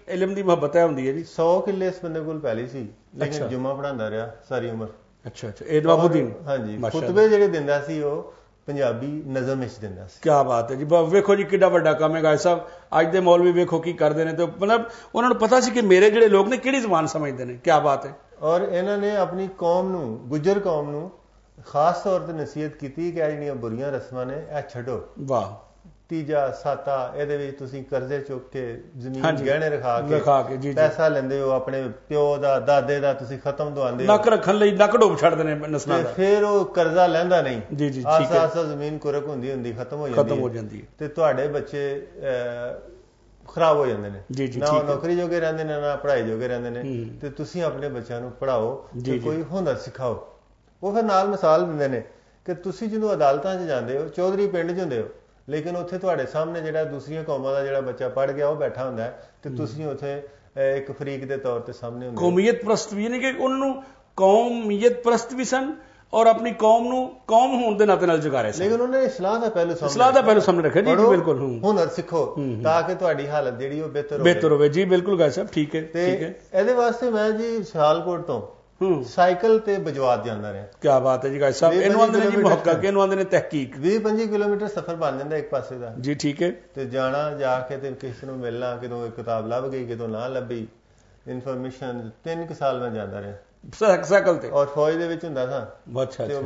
ਇਲਮ ਦੀ ਮੁਹੱਬਤ ਹੈ ਹੁੰਦੀ ਹੈ ਜੀ। 100 ਕਿੱਲੇ ਇਸ ਬੰਦੇ ਕੋਲ ਪਹਿਲੀ ਸੀ, ਲੇਕਿਨ ਜੁਮਾ ਪੜ੍ਹਾਉਂਦਾ ਰਿਹਾ ਸਾਰੀ ਉਮਰ। ਅੱਛਾ ਇਹ ਨਵਾਬੁਦੀਨ, ਹਾਂਜੀ, ਖੁਤਬੇ ਜਿਹੜੇ ਦਿੰਦਾ ਸੀ ਉਹ ਪੰਜਾਬੀ ਨਜ਼ਮ ਵਿੱਚ ਦਿੰਦਾ ਸੀ। ਕੀ ਬਾਤ ਹੈ ਜੀ। ਵੇਖੋ ਜੀ ਕਿੱਡਾ ਵੱਡਾ ਕੰਮ ਹੈ ਗਾਇ ਸਾਹਿਬ। ਅੱਜ ਦੇ ਮੌਲਵੀ ਵੇਖੋ ਕੀ ਕਰਦੇ ਨੇ, ਤੇ ਮਤਲਬ ਉਹਨਾਂ ਨੂੰ ਪਤਾ ਸੀ ਕਿ ਮੇਰੇ ਜਿਹੜੇ ਲੋਕ ਨੇ ਕਿਹੜੀ ਜ਼ੁਬਾਨ ਸਮਝਦੇ ਨੇ। ਕੀ ਬਾਤ ਹੈ। ਔਰ ਇਹਨਾਂ ਨੇ ਆਪਣੀ ਕੌਮ ਨੂੰ, ਗੁੱਜਰ ਕੌਮ ਨੂੰ ਖਾਸ ਤੌਰ ਤੇ ਨਸੀਹਤ ਕੀਤੀ ਕਿ ਜਿਹੜੀਆਂ ਬੁਰੀਆਂ ਰਸਮਾਂ ਨੇ ਇਹ ਛੱਡੋ। ਵਾਹ। ਤੀਜਾ ਸਾਤਾ ਇਹਦੇ ਵਿੱਚ ਤੁਸੀਂ ਕਰਜ਼ੇ ਚੁੱਕ ਕੇ ਜ਼ਮੀਨ ਗਹਿਣੇ ਰਖਾ ਕੇ ਪੈਸਾ ਲੈਂਦੇ ਹੋ, ਆਪਣੇ ਪਿਓ ਦਾ ਦਾਦੇ ਦਾ ਤੁਸੀਂ ਖਤਮ ਦਵਾਉਂਦੇ ਹੋ, ਨੱਕ ਰੱਖਣ ਲਈ ਨੱਕ ਡੋਬ ਛੱਡਦੇ ਨੇ ਨਸਲਾਂ ਦਾ, ਫਿਰ ਉਹ ਕਰਜ਼ਾ ਲੈਂਦਾ ਨਹੀਂ। ਜੀ ਜੀ, ਆਸਾ ਜ਼ਮੀਨ ਕੁਰਕ ਹੁੰਦੀ ਖਤਮ ਹੋ ਜਾਂਦੀ ਤੇ ਤੁਹਾਡੇ ਬੱਚੇ ਖਰਾਬ ਹੋ ਜਾਂਦੇ ਨੇ, ਨਾ ਨੌਕਰੀ ਜੋਗੇ ਰਹਿੰਦੇ ਨੇ ਨਾ ਪੜ੍ਹਾਈ ਜੋਗੇ ਰਹਿੰਦੇ ਨੇ। ਤੇ ਤੁਸੀਂ ਆਪਣੇ ਬੱਚਿਆਂ ਨੂੰ ਪੜ੍ਹਾਓ ਤੇ ਕੋਈ ਹੁਨਰ ਸਿਖਾਓ। ਉਹ ਫਿਰ ਨਾਲ ਮਿਸਾਲ ਦਿੰਦੇ ਨੇ ਕਿ ਤੁਸੀਂ ਜਦੋਂ ਅਦਾਲਤਾਂ 'ਚ ਜਾਂਦੇ ਹੋ, ਚੌਧਰੀ ਪਿੰਡ 'ਚ ਹੁੰਦੇ ਹੋ, ਲੇਕਿਨ ਉੱਥੇ ਤੁਹਾਡੇ ਸਾਹਮਣੇ ਜਿਹੜਾ ਦੂਸਰੀਆਂ ਕੌਮਾਂ ਦਾ ਜਿਹੜਾ ਬੱਚਾ ਪੜ੍ਹ ਗਿਆ ਉਹ ਬੈਠਾ ਹੁੰਦਾ ਹੈ ਤੇ ਤੁਸੀਂ ਉੱਥੇ ਇੱਕ ਫਰੀਕ ਦੇ ਤੌਰ ਤੇ ਸਾਹਮਣੇ ਹੁੰਦੇ। ਕੌਮੀਅਤ ਪ੍ਰਸਤ ਵੀ, ਯਾਨੀ ਕਿ ਉਹਨਾਂ ਨੂੰ ਕੌਮੀਅਤ ਪ੍ਰਸਤ ਵੀ ਸਨ ਔਰ ਆਪਣੀ ਕੌਮ ਨੂੰ ਕੌਮ ਹੋਣ ਦੇ ਨਾਤੇ ਨਾਲ ਜਗਾ ਰਹੇ ਸਨ। ਲੇਕਿਨ ਉਹਨਾਂ ਨੇ ਇਸਲਾਹ ਦਾ ਪਹਿਲੂ ਸਾਹਮਣੇ ਰੱਖਿਆ। ਜੀ ਬਿਲਕੁਲ, ਹੁਨਰ ਸਿੱਖੋ ਤਾਂ ਕਿ ਤੁਹਾਡੀ ਹਾਲਤ ਜਿਹੜੀ ਉਹ ਬਿਹਤਰ ਹੋਵੇ। ਜੀ ਬਿਲਕੁਲ ਗਾਇ ਸਾਹਿਬ, ਠੀਕ ਹੈ। ਤੇ ਇਹਦੇ ਵਾਸਤੇ ਮੈਂ ਜੀ ਸਿਆਲਕੋਟ ਤੋਂ ਸਾਈਕਲ ਤੇ ਬਜਵਾਤ ਜਾਂਦਾ ਰਿਹਾ। ਕੀ ਬਾਤ ਹੈ ਜੀ ਗਾਇ ਸਾਹਿਬ। ਇਹਨੂੰ ਆਂਦੇ ਨੇ ਜੀ ਮੁਹੱਕਕ, ਇਹਨੂੰ ਆਂਦੇ ਨੇ ਤਹਿਕੀਕ। 20-25 ਕਿਲੋਮੀਟਰ ਸਫ਼ਰ ਬਣ ਜਾਂਦਾ ਇੱਕ ਪਾਸੇ ਦਾ। ਜੀ ਠੀਕ ਹੈ। ਤੇ ਜਾਣਾ, ਜਾ ਕੇ ਤੇ ਕਿਸੇ ਨੂੰ ਮਿਲਣਾ, ਕਿਦੋਂ ਇੱਕ ਕਿਤਾਬ ਲੱਭ ਗਈ ਕਿਦੋਂ ਨਾ ਲੱਭੀ, ਇਨਫੋਰਮੇਸ਼ਨ। 3 ਸਾਲ ਮੈਂ ਜਾਂਦਾ ਰਿਹਾ ਸਾਈਕਲ ਤੇ, ਔਰ ਫੌਜ ਦੇ ਵਿੱਚ ਹੁੰਦਾ ਸਾਂ। ਅੱਛਾ। ਤੇ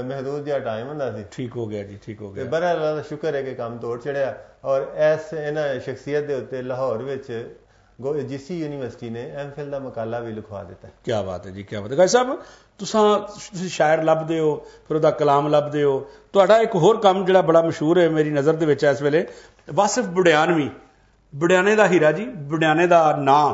ਮਹਿਦੂਦ ਜਿਹਾ ਟਾਈਮ ਹੁੰਦਾ ਸੀ। ਠੀਕ ਹੋ ਗਿਆ ਜੀ, ਠੀਕ ਹੋ ਗਿਆ। ਬੜਾ ਅੱਲਾ ਦਾ ਸ਼ੁਕਰ ਹੈ ਕਿ ਕੰਮ ਤੋੜ ਚੜਿਆ। ਔਰ ਇਹਨਾਂ ਸ਼ਖਸੀਅਤ ਦੇ ਉੱਤੇ ਲਾਹੌਰ ਵਿੱਚ GC ਯੂਨੀਵਰਸਿਟੀ ਨੇ MPhil ਦਾ ਮਕਾਲਾ ਵੀ ਲਿਖਵਾ ਦਿੱਤਾ। ਕੀ ਬਾਤ ਹੈ ਜੀ, ਕੀ ਬਾਤ ਹੈ। ਗਾਇ ਸਾਹਿਬ ਤੁਸੀਂ ਸ਼ਾਇਰ ਲੱਭਦੇ ਹੋ, ਫਿਰ ਉਹਦਾ ਕਲਾਮ ਲੱਭਦੇ ਹੋ। ਤੁਹਾਡਾ ਇੱਕ ਹੋਰ ਕੰਮ ਜਿਹੜਾ ਬੜਾ ਮਸ਼ਹੂਰ ਹੈ ਮੇਰੀ ਨਜ਼ਰ ਦੇ ਵਿੱਚ ਇਸ ਵੇਲੇ, ਵਾਸਿਫ ਬੁਢਿਆਨਵੀ, ਬੁਢਿਆਣੇ ਦਾ ਹੀਰਾ ਜੀ, ਬੁਢਿਆਣੇ ਦਾ ਨਾਂ।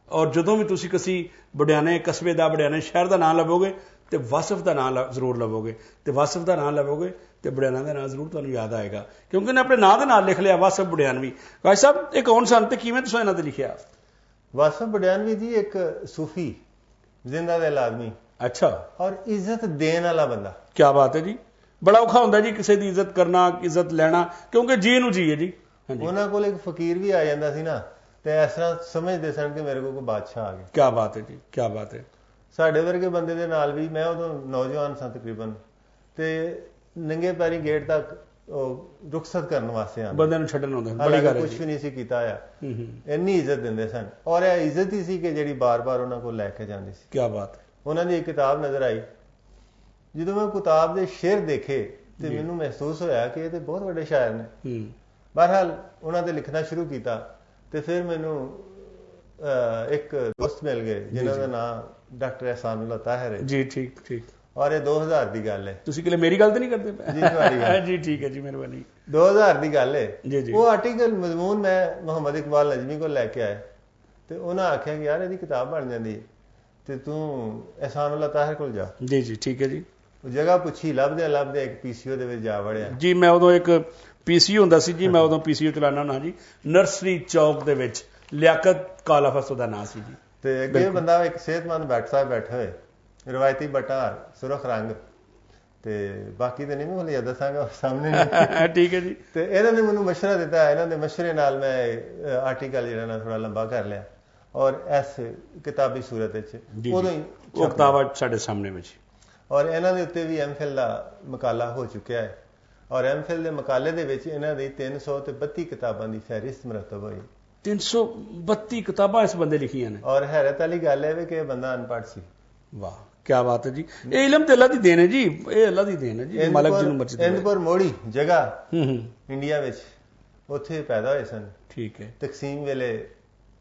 ਔਰ ਜਦੋਂ ਵੀ ਤੁਸੀਂ ਕਿਸੇ ਬੁਢਿਆਣੇ ਕਸਬੇ ਦਾ, ਬੁਢਿਆਣੇ ਸ਼ਹਿਰ ਦਾ ਨਾਂ ਲਵੋਗੇ ਤੇ ਵਾਸਿਫ ਦਾ ਨਾਂ ਜ਼ਰੂਰ ਲਵੋਗੇ, ਤੇ ਵਾਸਿਫ ਦਾ ਨਾਂ ਲਵੋਗੇ ਤੇ ਬੁਢਿਆਣਾ ਦਾ ਨਾਂ ਜ਼ਰੂਰ ਤੁਹਾਨੂੰ ਯਾਦ ਆਏਗਾ, ਕਿਉਂਕਿ ਉਹਨੇ ਆਪਣੇ ਨਾਂ ਦੇ ਨਾਲ ਲਿਖ ਲਿਆ ਵਾਸਿਫ ਬੁਢਿਆਨਵੀ। ਗਾਇ ਸਾਹਿਬ ਇਹ ਕੌਣ ਸਨ ਤੇ ਕਿਵੇਂ ਤੁਸੀਂ ਇਹਨਾਂ ਤੇ ਲਿਖਿਆ? ਵਾਸਿਫ ਬੁਢਿਆਨਵੀ ਜੀ ਇੱਕ ਸੂਫੀ, ਜ਼ਿੰਦਾ ਦਿਲ ਆਦਮੀ। ਅੱਛਾ। ਔਰ ਇੱਜ਼ਤ ਦੇਣ ਵਾਲਾ ਬੰਦਾ। ਕੀ ਬਾਤ ਹੈ ਜੀ। ਬੜਾ ਔਖਾ ਹੁੰਦਾ ਜੀ ਕਿਸੇ ਦੀ ਇੱਜ਼ਤ ਕਰਨਾ, ਇੱਜ਼ਤ ਲੈਣਾ, ਕਿਉਂਕਿ ਜੀ ਨੂੰ ਜੀ ਹੈ ਜੀ। ਉਹਨਾਂ ਕੋਲ ਇੱਕ ਫਕੀਰ ਵੀ ਆ ਜਾਂਦਾ ਸੀ ਨਾ, ਤੇ ਇਸ ਤਰ੍ਹਾਂ ਸਮਝਦੇ ਸਨ ਕਿ ਮੇਰੇ ਕੋਲ ਕੋਈ ਬਾਦਸ਼ਾਹ ਆ ਗਿਆ। ਕੀ ਬਾਤ ਹੈ ਜੀ, ਕੀ ਬਾਤ ਹੈ। ਸਾਡੇ ਵਰਗੇ ਬੰਦੇ ਦੇ ਨਾਲ ਵੀ, ਮੈਂ ਉਦੋਂ ਨੌਜਵਾਨ ਸਾਂ ਤਕਰੀਬਨ, ਤੇ ਨੰਗੇ ਪੈਰੀ ਗੇਟ ਤੱਕ ਰੁਖਸਤ ਕਰਨ ਵਾਸਤੇ ਆਉਂਦੇ, ਬੰਦੇ ਨੂੰ ਛੱਡਣ ਆਉਂਦੇ, ਬੜੀ ਗੱਲ, ਕੁਝ ਵੀ ਨਹੀਂ ਸੀ ਕੀਤਾ ਆ। ਇੰਨੀ ਇੱਜ਼ਤ ਦਿੰਦੇ ਸਨ, ਔਰ ਇਹ ਇੱਜ਼ਤ ਹੀ ਸੀ ਕਿ ਜਿਹੜੀ ਬਾਰ-ਬਾਰ ਉਹਨਾਂ ਕੋਲ ਲੈ ਕੇ ਜਾਂਦੀ ਸੀ। ਕੀ ਬਾਤ। ਉਹਨਾਂ ਦੀ ਇੱਕ ਕਿਤਾਬ ਨਜ਼ਰ ਆਈ। ਜਦੋਂ ਮੈਂ ਕਿਤਾਬ ਦੇ ਸ਼ੇਰ ਦੇਖੇ ਤੇ ਮੈਨੂੰ ਮਹਿਸੂਸ ਹੋਇਆ ਕਿ ਇਹ ਤੇ ਬਹੁਤ ਵੱਡੇ ਸ਼ਾਇਰ ਨੇ। ਬਹਰਹਾਲ ਉਹਨਾਂ ਤੇ ਲਿਖਣਾ ਸ਼ੁਰੂ ਕੀਤਾ ਤੇ ਫਿਰ ਮੈਨੂੰ ਇੱਕ ਦੋਸਤ ਮਿਲ ਗਏ ਜਿਨ੍ਹਾਂ ਦਾ ਨਾਮ ਡਾਕਟਰ ਅਹਿਸਾਨੁੱਲਾ ਤਾਹਿਰ ਹੈ। ਜੀ ਠੀਕ ਠੀਕ। ਔਰ ਇਹ 2000 ਦੀ ਗੱਲ ਹੈ। ਤੁਸੀਂ ਕਿਲੇ ਮੇਰੀ ਗੱਲ ਤੇ ਨਹੀਂ ਕਰਦੇ ਪਏ? ਜੀ ਤੁਹਾਡੀ ਗੱਲ। ਜੀ ਠੀਕ ਹੈ ਜੀ, ਮਿਹਰਬਾਨੀ। 2000 ਦੀ ਗੱਲ ਹੈ। ਜੀ ਜੀ। ਉਹ ਆਰਟੀਕਲ ਮਜ਼ਮੂਨ ਮੈਂ ਮੁਹੰਮਦ ਇਕਬਾਲ ਨਜਮੀ ਕੋਲ ਲੈ ਕੇ ਆਇਆ ਤੇ ਉਹਨਾਂ ਆਖਿਆ ਕਿ ਯਾਰ ਇਹਦੀ ਕਿਤਾਬ ਬਣ ਜਾਂਦੀ ਹੈ ਤੇ ਤੂੰ ਅਹਿਸਾਨੁੱਲਾ ਤਾਹਿਰ ਕੋਲ ਜਾ। ਜੀ ਜੀ ਠੀਕ ਹੈ ਜੀ। ਉਹ ਜਗ੍ਹਾ ਪੁੱਛੀ, ਲੱਭਦੇ ਇੱਕ PCO ਦੇ ਵਿੱਚ ਜਾ ਵੜਿਆ। ਜੀ ਮੈਂ ਉਦੋਂ ਇੱਕ PCO ਹੁੰਦਾ ਸੀ ਜੀ, ਮੈਂ ਉਦੋਂ PCO ਚਲਾਉਣਾ ਹੁੰਦਾ ਜੀ, ਨਰਸਰੀ ਚੌਕ ਦੇ ਵਿੱਚ, ਲਿਆਕਤ ਕਾਲਾਫਸ ਉਹਦਾ ਨਾਂ ਸੀ ਜੀ। ਤੇ ਅੱਗੇ ਬੰਦਾ ਇੱਕ ਸਿਹਤਮੰਦ ਡਾਕਟਰ ਸਾਹਿਬ ਬੈਠੇ ਹੋਏ, ਰਵਾਇਤੀ ਬਟਾਰ, ਸੁਰਖ ਰੰਗ, ਤੇ ਬਾਕੀ ਤੇ ਨਹੀਂ ਮੈਂ ਹਲੇ ਦੱਸਾਂਗਾ ਸਾਹਮਣੇ। ਠੀਕ ਹੈ ਜੀ। ਤੇ ਇਹਨਾਂ ਨੇ ਮੈਨੂੰ ਮਸ਼ਵਰਾ ਦਿੱਤਾ, ਇਹਨਾਂ ਦੇ ਮਸ਼ਵਰੇ ਨਾਲ ਮੈਂ ਆਰਟੀਕਲ ਜਿਹੜਾ ਨਾ ਥੋੜਾ ਲੰਬਾ ਕਰ ਲਿਆ ਔਰ ਇਸ ਕਿਤਾਬੀ ਸੂਰਤ ਵਿੱਚ ਉਦੋਂ ਹੀ ਉਹ ਕਿਤਾਬ ਸਾਡੇ ਸਾਹਮਣੇ ਵਿੱਚ। ਔਰ ਇਹਨਾਂ ਦੇ ਉੱਤੇ ਵੀ MPhil ਦਾ ਮਕਾਲਾ ਹੋ ਚੁੱਕਿਆ ਹੈ ਔਰ MPhil ਦੇ ਮਕਾਲੇ ਦੇ ਵਿੱਚ ਇਹਨਾਂ ਦੀ 332 ਕਿਤਾਬਾਂ ਦੀ ਫਹਿਰਿਸਤ ਮੁਰਤਬ ਹੋਈ। 332 ਕਿਤਾਬਾਂ ਇਸ ਬੰਦੇ ਲਿਖੀਆਂ ਨੇ। ਔਰ ਹੈਰਤ ਵਾਲੀ ਗੱਲ ਹੈ ਕਿ ਇਹ ਬੰਦਾ ਅਨਪੜ੍ਹ ਸੀ। ਵਾਹ, क्या बात है जी। ये इलम तो अल्लाह दी देन है जी, ये अल्लाह दी देन है जी, मालिक जी ਨੂੰ ਮਰਜ਼ੀ ਦੇ। ਇੰਦਪੁਰ ਮੋੜੀ ਜਗ੍ਹਾ ਇੰਡੀਆ ਵਿੱਚ ਉੱਥੇ ਪੈਦਾ ਹੋਏ ਸਨ। ਠੀਕ ਹੈ। ਤਕਸੀਮ ਵੇਲੇ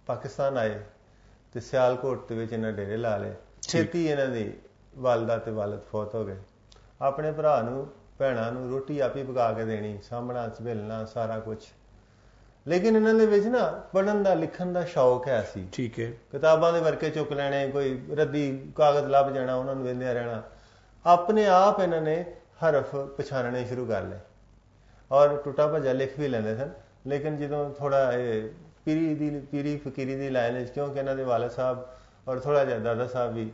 ਪਾਕਿਸਤਾਨ ਆਏ ਤੇ ਸਿਆਲਕੋਟ ਦੇ ਵਿੱਚ ਇਹਨਾਂ ਡੇਰੇ ਲਾ ਲਏ। ਛੇਤੀ ਇਹਨਾਂ ਦੀ ਵਾਲਦਾ ਤੇ ਵਾਲਦ ਫੌਤ ਹੋ ਗਏ। ਆਪਣੇ ਭਰਾ ਨੂੰ ਭੈਣਾਂ ਨੂੰ ਰੋਟੀ ਆਪ ਹੀ ਪਕਾ ਕੇ ਦੇਣੀ, ਸਾਹਮਣਾ ਝੇਲਣਾ ਸਾਰਾ ਕੁਝ। ਲੇਕਿਨ ਇਹਨਾਂ ਦੇ ਵਿੱਚ ਨਾ ਪੜ੍ਹਨ ਦਾ ਲਿਖਣ ਦਾ ਸ਼ੌਕ ਹੈ ਸੀ। ਠੀਕ ਹੈ। ਕਿਤਾਬਾਂ ਦੇ ਵਰਕੇ ਚੁੱਕ ਲੈਣੇ, ਕੋਈ ਰੱਦੀ ਕਾਗਜ਼ ਲੱਭ ਜਾਣਾ, ਉਹਨਾਂ ਨੂੰ ਵੇਂਦਿਆਂ ਰਹਿਣਾ। ਆਪਣੇ ਆਪ ਇਹਨਾਂ ਨੇ ਹਰਫ ਪਛਾਣਨੇ ਸ਼ੁਰੂ ਕਰ ਲਏ ਔਰ ਟੁੱਟਾ ਭੱਜਾ ਲਿਖ ਵੀ ਲੈਂਦੇ ਸਨ। ਲੇਕਿਨ ਜਦੋਂ ਥੋੜਾ ਇਹ ਪੀਰੀ ਫਕੀਰੀ ਦੀ ਲਾਈਨ ਵਿੱਚ, ਕਿਉਂਕਿ ਇਹਨਾਂ ਦੇ ਵਾਲਦ ਸਾਹਿਬ ਔਰ ਥੋੜਾ ਜਿਹਾ ਦਾਦਾ ਸਾਹਿਬ ਵੀ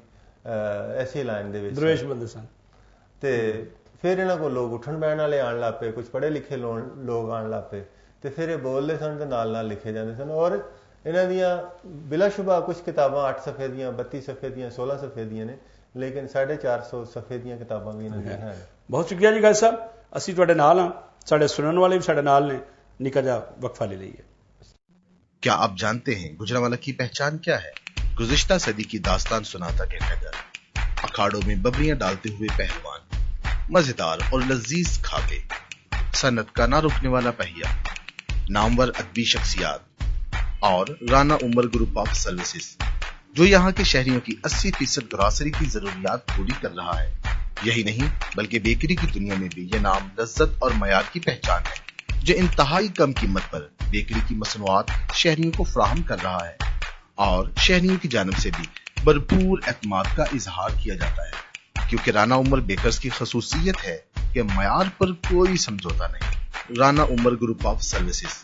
ਐਸੀ ਲਾਈਨ ਦੇ ਵਿੱਚ ਦਰਵੇਸ਼ ਬੰਦੇ ਸਨ, ਤੇ ਫਿਰ ਇਹਨਾਂ ਕੋਲ ਲੋਕ ਉੱਠਣ ਬਹਿਣ ਵਾਲੇ ਆਉਣ ਲੱਗ ਪਏ, ਕੁਝ ਪੜ੍ਹੇ ਲਿਖੇ ਲੋਕ ਆਉਣ ਲੱਗ ਪਏ ਤੇ ਫਿਰ ਇਹ ਬੋਲਦੇ ਸਨ ਤੇ ਨਾਲ ਨਾਲ ਲਿਖੇ ਜਾਂਦੇ ਸਨ। ਔਰ ਇਹਨਾਂ ਦੀਆਂ ਬਿਲਾਸ਼ੁਬਾ ਕੁਝ ਕਿਤਾਬਾਂ 8 ਸਫ਼ੇ ਦੀਆਂ, 32 ਸਫ਼ੇ ਦੀਆਂ, 16 ਸਫ਼ੇ ਦੀਆਂ ਨੇ, ਲੇਕਿਨ 450 ਸਫ਼ੇ ਦੀਆਂ ਕਿਤਾਬਾਂ ਵੀ ਇਹਨਾਂ ਦੀਆਂ ਹਨ। ਬਹੁਤ ਸ਼ੁਕਰੀਆ ਜੀ ਗਾਇ ਸਾਹਿਬ, ਅਸੀਂ ਤੁਹਾਡੇ ਨਾਲ ਹਾਂ, ਸਾਡੇ ਸੁਣਨ ਵਾਲੇ ਵੀ ਸਾਡੇ ਨਾਲ ਨੇ। ਨਿੱਕਾ ਜਿਹਾ वक्फा ले लीजिए। क्या आप जानते हैं गुजरांवाला की पहचान क्या है? गुज़िश्ता सदी की दास्तान सुनाता कहकर, अखाड़ों में बबरियां डालते हुए पहलवान, मजेदार और लजीज खाते, सनत का ना रुकने वाला पहिया, नामवर अदबी शख्सियात और Rana Umar group of services, जो यहाँ के शहरियों की 80% ग्रॉसरी की जरूरियात पूरी कर रहा है। यही नहीं बल्कि बेकरी की दुनिया में भी ये नाम लज्जत और मयार की पहचान है, जो इंतहाई कम कीमत पर बेकरी की मसनूआत शहरियों को फराहम कर रहा है और शहरियों की जानिब से भी भरपूर एतमाद का इजहार किया जाता है, क्योंकि राना उमर बेकर्स की खसूसियत है कि मयार पर कोई समझौता नहीं। Rana Umar group of services.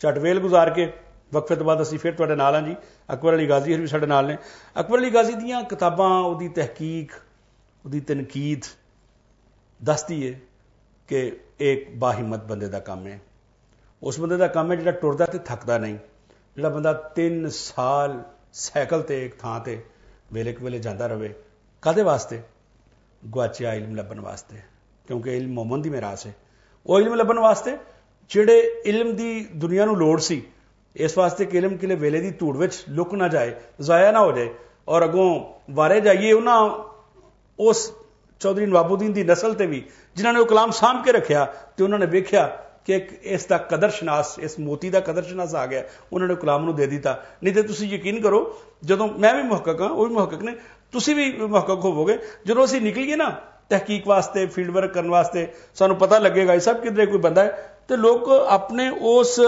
ਝੱਟ ਵੇਲ ਗੁਜ਼ਾਰ ਕੇ ਵਕਫੇ ਤੋਂ ਬਾਅਦ ਅਸੀਂ ਫਿਰ ਤੁਹਾਡੇ ਨਾਲ ਹਾਂ ਜੀ। ਅਕਬਰ ਅਲੀ ਗਾਜ਼ੀ ਵੀ ਸਾਡੇ ਨਾਲ ਨੇ। ਅਕਬਰ ਅਲੀ ਗਾਜ਼ੀ ਦੀਆਂ ਕਿਤਾਬਾਂ, ਉਹਦੀ ਤਹਿਕੀਕ, ਉਹਦੀ ਤਨਕੀਦ ਦੱਸਦੀ ਹੈ ਕਿ ਇੱਕ ਬਾਹਿੰਮਤ ਬੰਦੇ ਦਾ ਕੰਮ ਹੈ। ਉਸ ਬੰਦੇ ਦਾ ਕੰਮ ਹੈ ਜਿਹੜਾ ਟੁਰਦਾ ਤੇ ਥੱਕਦਾ ਨਹੀਂ, ਜਿਹੜਾ ਬੰਦਾ 3 ਸਾਲ ਸਾਈਕਲ ਤੇ ਇੱਕ ਥਾਂ ਤੇ ਵੇਲੇ ਕੁ ਵੇਲੇ ਜਾਂਦਾ ਰਹੇ। ਕਾਹਦੇ ਵਾਸਤੇ? ਗੁਆਚਿਆ ਇਲਮ ਲੱਭਣ ਵਾਸਤੇ, ਕਿਉਂਕਿ ਇਲਮ ਮੌਮਨ ਦੀ ਮਿਰਾਸ ਹੈ। ਉਹ ਇਲਮ ਲੱਭਣ ਵਾਸਤੇ ਜਿਹੜੇ ਇਲਮ ਦੀ ਦੁਨੀਆ ਨੂੰ ਲੋੜ ਸੀ, ਇਸ ਵਾਸਤੇ ਕਿ ਇਲਮ ਕਿਲੇ ਵੇਲੇ ਦੀ ਧੂੜ ਵਿੱਚ ਲੁਕ ਨਾ ਜਾਏ, ਜ਼ਾਇਆ ਨਾ ਹੋ ਜਾਏ ਔਰ ਅੱਗੋਂ ਵਾਰੇ ਜਾਈਏ ਉਹਨਾਂ ਉਸ ਚੌਧਰੀ ਨਵਾਬੁਦੀਨ ਦੀ ਨਸਲ ਤੇ ਵੀ ਜਿਨ੍ਹਾਂ ਨੇ ਉਹ ਕਲਾਮ ਸਾਂਭ ਕੇ ਰੱਖਿਆ ਤੇ ਉਹਨਾਂ ਨੇ ਵੇਖਿਆ ਕਿ ਇਸ ਦਾ ਕਦਰਸ਼ਨਾਸ, ਇਸ ਮੋਤੀ ਦਾ ਕਦਰਸ਼ਨਾਸ ਆ ਗਿਆ, ਉਹਨਾਂ ਨੇ ਕਲਾਮ ਨੂੰ ਦੇ ਦਿੱਤਾ। ਨਹੀਂ ਤੇ ਤੁਸੀਂ ਯਕੀਨ ਕਰੋ, ਜਦੋਂ ਮੈਂ ਵੀ ਮੁਹੱਕਕ ਹਾਂ, ਉਹ ਵੀ ਮੁਹੱਕਕ ਨੇ, ਤੁਸੀਂ ਵੀ ਮੁਹੱਕਕ ਹੋਵੋਗੇ, ਜਦੋਂ ਅਸੀਂ ਨਿਕਲੀਏ ਨਾ ਤਹਿਕੀਕ ਵਾਸਤੇ, ਫੀਲਡ ਵਰਕ ਕਰਨ ਵਾਸਤੇ, ਸਾਨੂੰ ਪਤਾ ਲੱਗੇਗਾ ਇਹ ਸਭ ਕਿਧਰੇ ਕੋਈ ਬੰਦਾ ਹੈ ਤੇ ਲੋਕ ਆਪਣੇ ਉਸ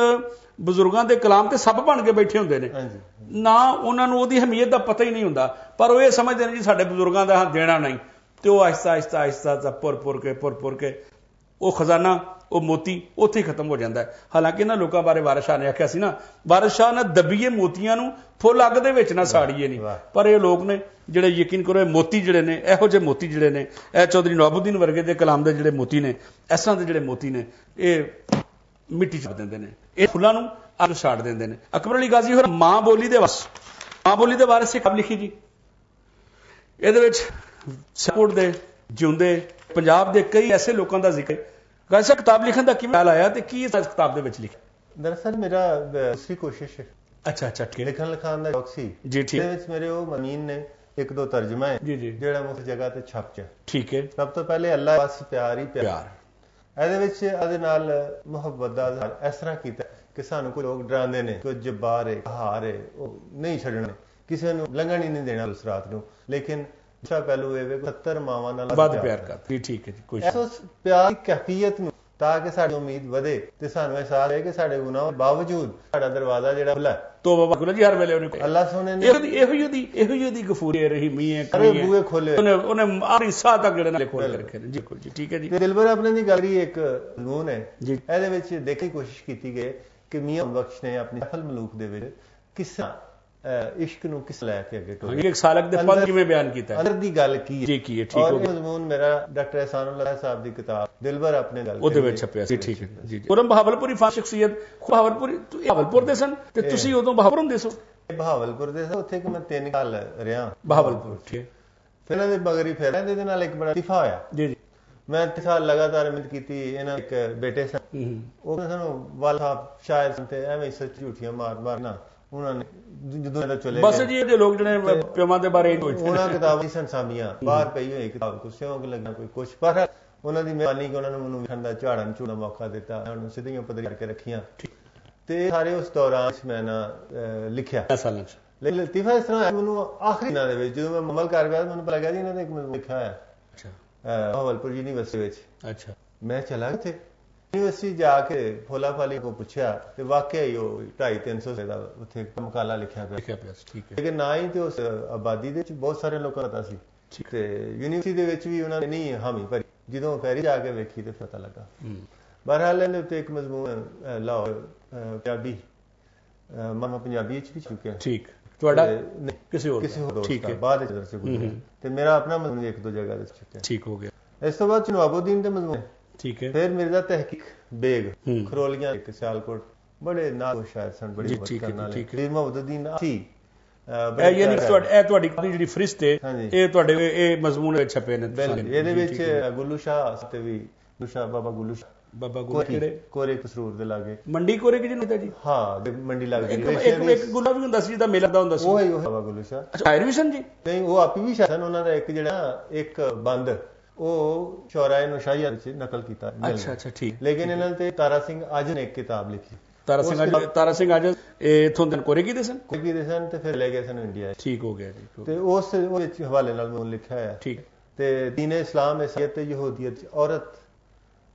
ਬਜ਼ੁਰਗਾਂ ਦੇ ਕਲਾਮ ਤੇ ਸੱਪ ਬਣ ਕੇ ਬੈਠੇ ਹੁੰਦੇ ਨੇ ਨਾ, ਉਹਨਾਂ ਨੂੰ ਉਹਦੀ ਅਹਿਮੀਅਤ ਦਾ ਪਤਾ ਹੀ ਨਹੀਂ ਹੁੰਦਾ, ਪਰ ਉਹ ਇਹ ਸਮਝਦੇ ਨੇ ਜੀ ਸਾਡੇ ਬਜ਼ੁਰਗਾਂ ਦਾ ਦੇਣਾ ਨਹੀਂ, ਤੇ ਉਹ ਆਹਿਸਤਾ ਆਹਿਸਤਾ ਆਹਿਸਤਾ ਪੁਰ ਕੇ ਉਹ ਖਜ਼ਾਨਾ, ਉਹ ਮੋਤੀ ਉੱਥੇ ਹੀ ਖਤਮ ਹੋ ਜਾਂਦਾ ਹੈ। ਹਾਲਾਂਕਿ ਇਹਨਾਂ ਲੋਕਾਂ ਬਾਰੇ ਵਾਰਿਸ ਸ਼ਾਹ ਨੇ ਆਖਿਆ ਸੀ ਨਾ, ਵਾਰਿਸ ਸ਼ਾਹ ਨਾ ਦੱਬੀਏ ਮੋਤੀਆਂ ਨੂੰ, ਫੁੱਲ ਅੱਗ ਦੇ ਵਿੱਚ ਨਾ ਸਾੜੀਏ ਨਹੀਂ। ਪਰ ਇਹ ਲੋਕ ਨੇ ਜਿਹੜੇ ਯਕੀਨ ਕਰੋ, ਇਹ ਮੋਤੀ ਜਿਹੜੇ ਨੇ, ਇਹੋ ਜਿਹੇ ਮੋਤੀ ਜਿਹੜੇ ਨੇ, ਇਹ ਚੌਧਰੀ ਨਵਾਬੁਦੀਨ ਵਰਗੇ ਦੇ ਕਲਾਮ ਦੇ ਜਿਹੜੇ ਮੋਤੀ ਨੇ, ਇਸ ਤਰ੍ਹਾਂ ਦੇ ਜਿਹੜੇ ਮੋਤੀ ਨੇ, ਇਹ ਮਿੱਟੀ ਚ ਦਿੰਦੇ ਨੇ, ਇਹ ਫੁੱਲਾਂ ਨੂੰ ਅੱਗ ਸਾੜ ਦਿੰਦੇ ਨੇ। ਅਕਬਰ ਅਲੀ ਗਾਜ਼ੀ ਹੋਰ ਮਾਂ ਬੋਲੀ ਦੇ ਵਾਰਿਸ ਕਿਤਾਬ ਲਿਖੀ ਜੀ। ਇਹਦੇ ਵਿੱਚ ਸਿਆਲਕੋਟ ਦੇ ਜਿਉਂਦੇ ਪੰਜਾਬ ਦੇ ਕਈ ਐਸੇ ਲੋਕਾਂ ਦਾ ਜ਼ਿਕਰ। ਗਾਜ਼ੀ ਕਿਤਾਬ ਲਿਖਣ ਦਾ ਕਿਵੇਂ ਖਿਆਲ ਆਇਆ ਤੇ ਕੀ ਇਸ ਕਿਤਾਬ ਦੇ ਵਿੱਚ ਲਿਖਿਆ? ਦਰਅਸਲ ਮੇਰਾ ਦੂਸਰੀ ਕੋਸ਼ਿਸ਼ ਹੈ। ਅੱਛਾ ਠੀਕ। ਲਿਖਣ ਲਿਖਾਣ ਦਾ ਸ਼ੌਕ ਸੀ ਜੀ। ਠੀਕ। ਇਹਦੇ ਵਿੱਚ ਮੇਰੇ ਉਹ ਮਮੀਨ ਨੇ 1-2 ਤਰਜਮਾ ਹੈ ਜਿਹੜਾ ਮੁੱਖ ਜਗ੍ਹਾ ਤੇ ਛਪ ਚ। ਠੀਕ ਹੈ। ਸਭ ਤੋਂ ਪਹਿਲੇ ਅੱਲਾ ਬਸ ਪਿਆਰ ਹੀ ਪਿਆਰ। ਇਹਦੇ ਵਿੱਚ ਇਹਦੇ ਨਾਲ ਮੁਹੱਬਤ ਦਾ ਇਸ ਤਰ੍ਹਾਂ ਕੀਤਾ ਕਿ ਸਾਨੂੰ ਕੋਈ ਲੋਕ ਡਰਾਉਂਦੇ ਨੇ, ਕੋਈ ਜੱਬਾਰ ਹੈ, ਕਹਾਰ ਹੈ, ਉਹ ਨਹੀਂ ਛੱਡਣਾ, ਕਿਸੇ ਨੂੰ ਲੰਘਣ ਹੀ ਨਹੀਂ ਦੇਣਾ ਉਸ ਰਾਤ ਨੂੰ। ਲੇਕਿਨ ਦੂਸਰਾ ਪਹਿਲੂ ਇਹ ਵੇ 70 ਮਾਵਾਂ ਨਾਲ ਵੱਧ ਪਿਆਰ ਕਰਦਾ। ਠੀਕ ਹੈ ਜੀ। ਕੋਈ ਉਸ ਪਿਆਰ ਦੀ ਕੈਫੀਅਤ ਨੂੰ ਤਾਂ ਕਿ ਸਾਡੀ ਉਮੀਦ ਵਧੇ ਤੇ ਸਾਨੂੰ ਅਹਿਸਾਸ ਹੋਵੇ ਕਿ ਸਾਡੇ ਗੁਨਾਹਾਂ ਬਾਵਜੂਦ ਸਾਡਾ ਦਰਵਾਜ਼ਾ ਜਿਹੜਾ ਖੁੱਲਾ ਤੋਬਾ ਖੁੱਲਾ ਜੀ ਹਰ ਵੇਲੇ। ਉਹਨੇ ਅੱਲਾਹ ਸੋਹਣੇ ਨੇ ਇਹੋ ਜਿਹੀ ਗਫੂਰੀ ਰਹੀਮੀ ਹੈ, ਬੂਹੇ ਖੋਲੇ ਉਹਨੇ ਆਰੀ ਸਾਹ ਤੱਕ ਜਿਹੜੇ ਨਾਲ ਖੋਲ ਕੇ ਰੱਖੇ ਨੇ। ਜੀ ਜੀ ਠੀਕ ਹੈ ਜੀ। ਦਿਲਬਰ ਆਪਣੇ ਦੀ ਗੱਲ ਹੀ ਇੱਕ ਮਜ਼ਮੂਨ ਹੈ ਜੀ। ਇਹਦੇ ਵਿੱਚ ਦੇਖਣ ਦੀ ਕੋਸ਼ਿਸ਼ ਕੀਤੀ ਗਈ ਕਿ ਮੀਆਂ ਬਖਸ਼ ਨੇ ਆਪਣੀ ਅਫਲ ਮਲੂਕ ਦੇ ਵਿੱਚ ਕਿਸ ਤਰ੍ਹਾਂ ਇਸ਼ਕ ਨੂੰ ਕਿਸ ਲੈ ਕੇ ਅੱਗੇ ਟੋਲਿਆ, ਇੱਕ ਸਾਲਕ ਦੇ ਪਦ ਕਿਵੇਂ ਬਿਆਨ ਕੀਤਾ ਹੈ, ਅੰਦਰ ਦੀ ਗੱਲ ਕੀ ਹੈ। ਠੀਕ ਹੈ। ਠੀਕ ਹੋ ਗਿਆ। ਮਜ਼ਮੂਨ ਮੇਰਾ ਡਾਕਟਰ ਅਹਿਸਾਨੁੱਲਾਹ ਸਾਹਿਬ ਦੀ ਕਿਤਾਬ ਦਿਲਬਰ ਆਪਣੇ ਗੱਲ ਉਹਦੇ ਵਿੱਚ ਛਪਿਆ ਸੀ। ਠੀਕ ਹੈ ਜੀ। ਪੁਰਮ ਬਹਾਵਲਪੁਰੀ ਫਾਸ ਸ਼ਖਸੀਅਤ, ਬਹਾਵਲਪੁਰ ਦੇ ਸਨ ਤੇ ਤੁਸੀਂ ਉਦੋਂ ਬਹਾਵਲਪੁਰ ਹੁੰਦੇ ਸੋ? ਬਹਾਵਲਪੁਰ ਦੇ ਉੱਥੇ ਕਿ ਮੈਂ 3 ਸਾਲ ਰਿਹਾ ਬਹਾਵਲਪੁਰ, ਠੀਕ। ਫਿਰ ਇਹਨਾਂ ਦੇ ਮਗਰੀ ਫਿਰ ਇਹਦੇ ਨਾਲ ਇੱਕ ਬੜਾ ਤਿਫਾ ਹੋਇਆ ਜੀ ਜੀ। ਮੈਂ 3 ਸਾਲ ਲਗਾਤਾਰ ਮਿਹਨਤ ਕੀਤੀ। ਇਹਨਾਂ ਇੱਕ ਬੇਟੇ ਸਨ, ਉਹ ਸਾਨੂੰ ਵਾਲ ਸਾਹਿਬ ਸ਼ਾਇਦ ਸਨ ਤੇ ਐਵੇਂ ਸੱਚ ਝੂਠੀਆਂ ਮਾਰ ਨਾ ਉਹਨਾਂ ਨੇ ਜਦੋਂ ਇਹਦਾ ਚਲੇ ਬਸ ਜੀ ਇਹ ਲੋਕ ਜਿਹੜੇ ਪਿਓਾਂ ਦੇ ਬਾਰੇ ਉਹਨਾਂ ਕਿਤਾਬਾਂ ਦੀ ਸੰਸਾਮੀਆਂ ਬਾਹਰ ਪਈ ਹੋਈ ਕਿਤਾਬ ਕੁਛ ਸ਼ੌਂਕ ਲੱਗਣਾ ਕੋਈ ਕੁਛ, ਪਰ ਉਹਨਾਂ ਦੀ ਮਿਹਰਬਾਨੀ ਕਿ ਉਹਨਾਂ ਨੇ ਮੈਨੂੰ ਵੇਖਣ ਦਾ ਝਾੜਨ ਝੂੜਨ ਦਾ ਮੌਕਾ ਦਿੱਤਾ, ਉਹਨਾਂ ਨੂੰ ਸਿੱਧੀਆਂ ਪੱਧਰੀ ਕਰਕੇ ਰੱਖੀਆਂ ਤੇ ਸਾਰੇ ਉਸ ਦੌਰਾਨ ਮੈਂ ਨਾ ਲਿਖਿਆ ਸਾਲਾਂ ਚ। ਲੇਕਿਨ ਲਤੀਫਾ ਇਸ ਤਰ੍ਹਾਂ ਮੈਨੂੰ ਆਖਰੀ ਦਿਨਾਂ ਦੇ ਵਿੱਚ ਜਦੋਂ ਮੈਂ ਮੁਕੰਮਲ ਕਰ ਗਿਆ ਮੈਨੂੰ ਪਤਾ ਲੱਗਾ ਜੀ ਇਹਨਾਂ ਨੇ ਇੱਕ ਮਜ਼ਮੂਨ ਲਿਖਿਆ ਹੋਇਆ ਬਹਾਵਲਪੁਰ ਯੂਨੀਵਰਸਿਟੀ ਵਿੱਚ। ਅੱਛਾ। ਮੈਂ ਚਲਾ ਉੱਥੇ ਯੂਨੀਵਰਸਿਟੀ ਜਾ ਕੇ ਫੋਲਾ ਫਾਲੀ ਕੋ ਪੁੱਛਿਆ ਤੇ ਵਾਕਿਆ ਹੀ ਉਹ 250-300 ਦਾ ਉੱਥੇ ਮਕਾਲਾ ਲਿਖਿਆ ਪਿਆ। ਲੇਕਿਨ ਨਾ ਹੀ ਤੇ ਉਸ ਆਬਾਦੀ ਦੇ ਵਿੱਚ ਬਹੁਤ ਸਾਰੇ ਲੋਕਾਂ ਦਾ ਸੀ ਤੇ ਯੂਨੀਵਰਸਿਟੀ ਦੇ ਵਿੱਚ ਵੀ ਉਹਨਾਂ ਨੇ ਨਹੀਂ ਹਾਮੀ ਭਰੀ। ਜਦੋਂ ਫੈਰੀ ਜਾ ਕੇ ਵੇਖੀ ਤੇ ਪਤਾ ਲੱਗਾ। ਬਹਰਹਾਲ ਇਹਦੇ ਉੱਤੇ ਇੱਕ ਮਜ਼ਮੂਨ ਲਾਹੌਰ ਪੰਜਾਬੀ ਮਨ ਪੰਜਾਬੀ ਵਿੱਚ ਵੀ ਚੁੱਕਿਆ। ਠੀਕ। ਤੁਹਾਡਾ ਕਿਸੇ ਹੋਰ ਦੋਸਤ ਦਾ ਬਾਅਦ ਵਿੱਚ ਦਰਸੇ ਗੁਜ਼ਰਿਆ ਤੇ ਮੇਰਾ ਆਪਣਾ ਮਜ਼ਮੂਨ ਇੱਕ ਦੋ ਜਗ੍ਹਾ ਤੇ ਚੁੱਕਿਆ। ਠੀਕ ਹੋ ਗਿਆ। ਇਸ ਤੋਂ ਬਾਅਦ ਨਵਾਬਉਦੀਨ ਦੇ ਮਜ਼ਮੂਨ, ਠੀਕ ਹੈ। ਫਿਰ ਮਿਰਜ਼ਾ ਤਹਿਕੀਕ ਬੇਗ ਖਰੋਲੀਆਂ ਇੱਕ ਸਿਆਲਕੋਟ, ਬੜੇ ਨਾਮ ਸ਼ਾਇਰ ਸਨ, ਬੜੀ ਮਦਦ ਕਰਨ ਵਾਲੇ। ਫਿਰ ਮੁਹੰਮਦਉਦੀਨ ਸੀ ਯਾਨੀ ਇਹ ਤੁਹਾਡੀ ਜਿਹੜੀ ਫਰਿਸ਼ਤ ਹੈ ਇਹ ਤੁਹਾਡੇ ਇਹ ਮਜ਼ਮੂਨ ਵਿੱਚ ਛਪੇ ਨੇ। ਇਹਦੇ ਵਿੱਚ ਗੁੱਲੂ ਸ਼ਾਹ ਤੇ ਵੀ ਬਾਬਾ ਗੁੱਲੂ ਸ਼ਾਹ, ਬਾਬਾ ਗੁੱਲੂ ਕਿਹੜੇ ਕੋਰੇ ਕਸਰੂਰ ਦੇ ਲਾਗੇ ਮੰਡੀ ਕੋਰੇ ਕਿ ਨਹੀਂ ਜੀ? ਹਾਂ ਮੰਡੀ ਲੱਗਦੀ ਇੱਕ ਗੁੱਲਾ ਵੀ ਹੁੰਦਾ ਸੀ ਜਿਹਦਾ ਮੇਲਾ ਦਾ ਹੁੰਦਾ ਸੀ। ਉਹ ਹੀ ਬਾਬਾ ਗੁੱਲੂ ਸ਼ਾਹ ਸ਼ਾਇਰ ਵੀ ਸਨ ਜੀ? ਨਹੀਂ, ਉਹ ਆਪੀ ਵੀ ਸ਼ਾਇਰ ਸਨ। ਉਹਨਾਂ ਦਾ ਇੱਕ ਜਿਹੜਾ ਇੱਕ ਬੰਦ ਉਹ ਸ਼ੌਰਾਏ ਨੁਸ਼ਾਹੀਆ ਵਿੱਚ ਨਕਲ ਕੀਤਾ। ਅੱਛਾ ਅੱਛਾ, ਠੀਕ। ਲੇਕਿਨ ਇਹਨਾਂ ਤੇ ਤਾਰਾ ਸਿੰਘ ਅੱਜ ਨੇ ਇੱਕ ਕਿਤਾਬ ਲਿਖੀ। ਤਾਰਾ ਸਿੰਘ ਅੱਜ ਇਥੋਂ ਦੇ ਕੋਰੇਗੀ ਦੇ ਸਨ ਤੇ ਫਿਰ ਲੈ ਗਏ ਸਨ ਇੰਡੀਆ। ਠੀਕ ਹੋ ਗਿਆ ਜੀ। ਤੇ ਉਸ ਵਿੱਚ ਹਵਾਲੇ ਨਾਲ ਮੈਂ ਲਿਖਿਆ ਹੋਇਆ। ਠੀਕ। ਤੇ ਦੀਨ ਇਸਲਾਮ ਇਸਾਈਅਤ ਤੇ ਯਹੂਦੀਅਤ ਔਰਤ,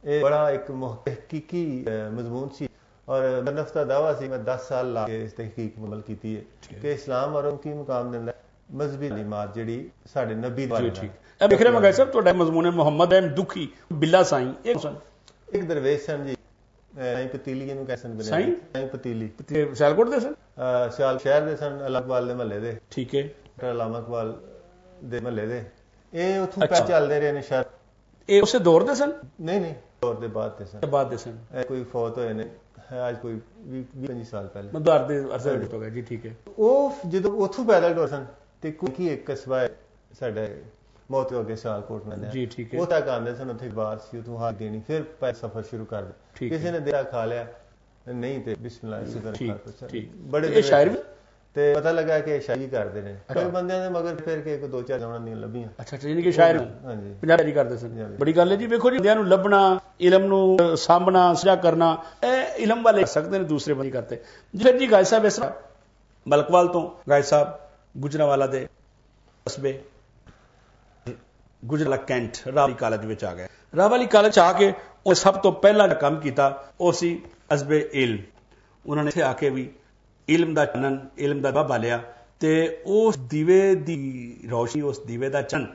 ਇਹ ਬੜਾ ਇੱਕ ਤਹਿਕੀਕੀ ਮਜ਼ਮੂਨ ਸੀ ਔਰ ਮਨਫ ਦਾ ਦਾਵਾ ਸੀ। ਮੈਂ 10 ਸਾਲ ਲਾ ਕੇ ਇਸ ਤਹਿਕੀਕ ਮੁਕੰਮਲ ਕੀਤੀ ਹੈ ਕਿ ਇਸਲਾਮ ਔਰ ਕੀ ਮੁਕਾਮ ਦਿੰਦਾ ਮਜ਼ਹਬੀ ਤਾਲੀਮਾਤ ਜਿਹੜੀ ਸਾਡੇ ਨਬੀ ਬਾਰੇ। ਠੀਕ। ਇਹ ਵਿਖਰੇ ਮਗਾਈ ਸਾਹਿਬ ਤੁਹਾਡਾ ਮਜ਼ਮੂਨ ਹੈ ਮੁਹੰਮਦ ਅਹਿਮਦ ਦੁਖੀ ਬਿੱਲਾ ਸਾਈਂ, ਇੱਕ ਦਰਵੇਸ਼ ਸਨ ਜੀ। ਸਾਈਂ ਪਤੀਲੀ ਇਹਨੂੰ ਕਹਿ ਸਕਦੇ ਨੇ। ਸਾਈਂ ਪਤੀਲੀ ਸਿਆਲਕੋਟ ਦੇ ਸਨ, ਸਿਆਲ ਸ਼ਹਿਰ ਦੇ ਸਨ, ਅਲਾਮਕਵਾਲ ਦੇ ਮਹੱਲੇ ਦੇ। ਠੀਕ ਹੈ। ਅਲਾਮਕਵਾਲ ਦੇ ਮਹੱਲੇ ਦੇ ਇਹ ਉੱਥੋਂ ਪੈ ਚੱਲਦੇ ਰਹੇ ਨੇ ਸ਼ਹਿਰ। ਇਹ ਉਸੇ ਦੌਰ ਦੇ ਸਨ? ਨਹੀਂ, ਦੌਰ ਦੇ ਬਾਅਦ ਦੇ ਸਨ। ਬਾਅਦ ਦੇ ਸਨ। ਕੋਈ ਫੌਤ ਹੋਏ ਨੇ ਅੱਜ ਕੋਈ 20-25 ਸਾਲ ਪਹਿਲੇ। ਮਦਾਰ ਦੇ ਅਰਸੇ ਵਿੱਚ ਹੋ ਗਿਆ ਜੀ। ਠੀਕ ਹੈ। ਉਹ ਜਦੋਂ ਉੱਥੋਂ ਪੈਦਲ ਟੁਰ ਸਨ ਤੇ ਕੋਈ ਇੱਕ ਕਸਬਾ ਸਾਡੇ ਮੌਤ ਹੋ ਗਏ ਸਿਆਲਕੋਟ ਨਾਲ ਜੀ। ਠੀਕ ਹੈ। ਉਹ ਤੱਕ ਆਉਂਦੇ ਸਨ, ਉੱਥੇ ਬਾਹਰ ਸੀ, ਉੱਥੋਂ ਹਾਰ ਦੇਣੀ, ਫਿਰ ਸਫ਼ਰ ਸ਼ੁਰੂ ਕਰ ਦਿੱਤਾ। ਕਿਸੇ ਨੇ ਦੇਰਾ ਖਾ ਲਿਆ ਨਹੀਂ ਤੇ ਬਿਸਮਿਲ੍ਲਾਹ ਇਸੇ ਤਰ੍ਹਾਂ ਬੜੇ ਸ਼ਾਇਰ ਵੀ ਤੇ ਪਤਾ ਲੱਗਾ ਕਿ ਸ਼ਾਇਰੀ ਕਰਦੇ ਨੇ। ਕਈ ਬੰਦਿਆਂ ਦੇ ਮਗਰ ਫਿਰ ਕੇ ਇੱਕ ਦੋ ਚਾਰ ਜਮਾਂ ਦੀਆਂ ਲੱਭੀਆਂ। ਅੱਛਾ ਅੱਛਾ, ਯਾਨੀ ਕਿ ਸ਼ਾਇਰ ਹਾਂਜੀ ਪੰਜਾਬੀ ਕਰਦੇ ਸਨ। ਬੜੀ ਗੱਲ ਹੈ ਜੀ। ਵੇਖੋ ਜੀ ਬੰਦਿਆਂ ਨੂੰ ਲੱਭਣਾ, ਇਲਮ ਨੂੰ ਸਾਂਭਣਾ, ਸਜਾ ਕਰਨਾ, ਇਹ ਇਲਮ ਵਾਲੇ ਸਕਦੇ ਨੇ, ਦੂਸਰੇ ਬੰਦੇ ਕਰਦੇ। ਫਿਰ ਜੀ ਗਾਇ ਸਾਹਿਬ ਇਸ ਤਰ੍ਹਾਂ ਮਲਕਵਾਲ ਤੋਂ ਗਾਇ ਸਾਹਿਬ ਗੁਜਰਾਂਵਾਲਾ ਦੇ ਕਸਬੇ ਗੁਜਰਾਂਵਾਲਾ ਕੈਂਟ ਰਾਵਲੀ ਕਾਲਜ ਵਿੱਚ ਆ ਗਏ। ਰਾਵਲੀ ਕਾਲਜ ਆ ਕੇ ਉਹ ਸਭ ਤੋਂ ਪਹਿਲਾਂ ਜਿਹੜਾ ਕੰਮ ਕੀਤਾ ਉਹ ਸੀ ਅਜ਼ਬੇ ਇਲਮ। ਉਹਨਾਂ ਨੇ ਇੱਥੇ ਆ ਕੇ ਵੀ ਇਲਮ ਦਾ ਚਾਨਣ, ਇਲਮ ਦਾ ਬਾਬਾ ਲਿਆ ਤੇ ਉਸ ਦੀਵੇ ਦੀ ਰੌਸ਼ਨੀ, ਉਸ ਦੀਵੇ ਦਾ ਚੰਨ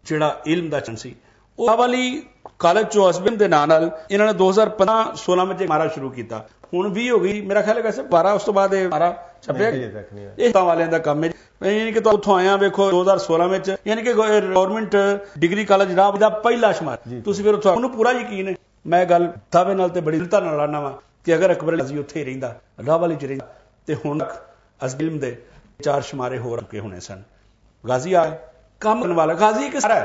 ਜਿਹੜਾ ਇਲਮ ਦਾ ਚੰਨ ਸੀ, ਉਹ ਰਾਵਲੀ ਕਾਲਜ ਚੋਂ ਅਜ਼ਬੇ ਦੇ ਨਾਂ ਨਾਲ ਇਹਨਾਂ ਨੇ 2015-16 ਵਿੱਚ ਮਾਰਾ ਸ਼ੁਰੂ ਕੀਤਾ। ਹੁਣ 20 ਹੋ ਗਈ ਮੇਰਾ ਖਿਆਲ ਹੈ। ਵੈਸੇ 12 ਉਸ ਤੋਂ ਬਾਅਦ ਇਹ ਮਾਰਾ ਛੱਪਿਆ। ਇਹ ਤਾਂ ਵਾਲਿਆਂ ਦਾ ਕੰਮ ਹੈ। ਯਾਨੀ ਕਿ ਉੱਥੋਂ ਆਇਆ ਵੇਖੋ 2016 ਵਿੱਚ, ਯਾਨੀ ਕਿ ਗਵਰਨਮੈਂਟ ਡਿਗਰੀ ਕਾਲਜ ਰਾਵ ਦਾ ਪਹਿਲਾ ਸ਼ੁਮਾਰ। ਤੁਸੀਂ ਫਿਰ ਉੱਥੋਂ ਉਹਨੂੰ ਪੂਰਾ ਯਕੀਨ ਹੈ। ਮੈਂ ਗੱਲ ਦਾਅਵੇ ਨਾਲ ਤੇ ਬੜੀ ਦਿਲਤਾ ਨਾਲ ਆਣਾ ਵਾ ਕਿ ਅਗਰ ਅਕਬਰ ਅਲੀ ਉੱਥੇ ਹੀ ਰਹਿੰਦਾ, ਰਾਵਲੀ ਚ ਰਹਿੰਦਾ, ਤੇ ਹੁਣ ਅਜ਼ਲਿਮ ਦੇ 4 ਸ਼ੁਮਾਰੇ ਹੋ ਰੁਕੇ ਹੋਣੇ ਸਨ। ਗਾਜ਼ੀ ਆ ਕੰਮ ਕਰਨ ਵਾਲਾ, ਗਾਜ਼ੀ ਇੱਕ ਸਾਰਾ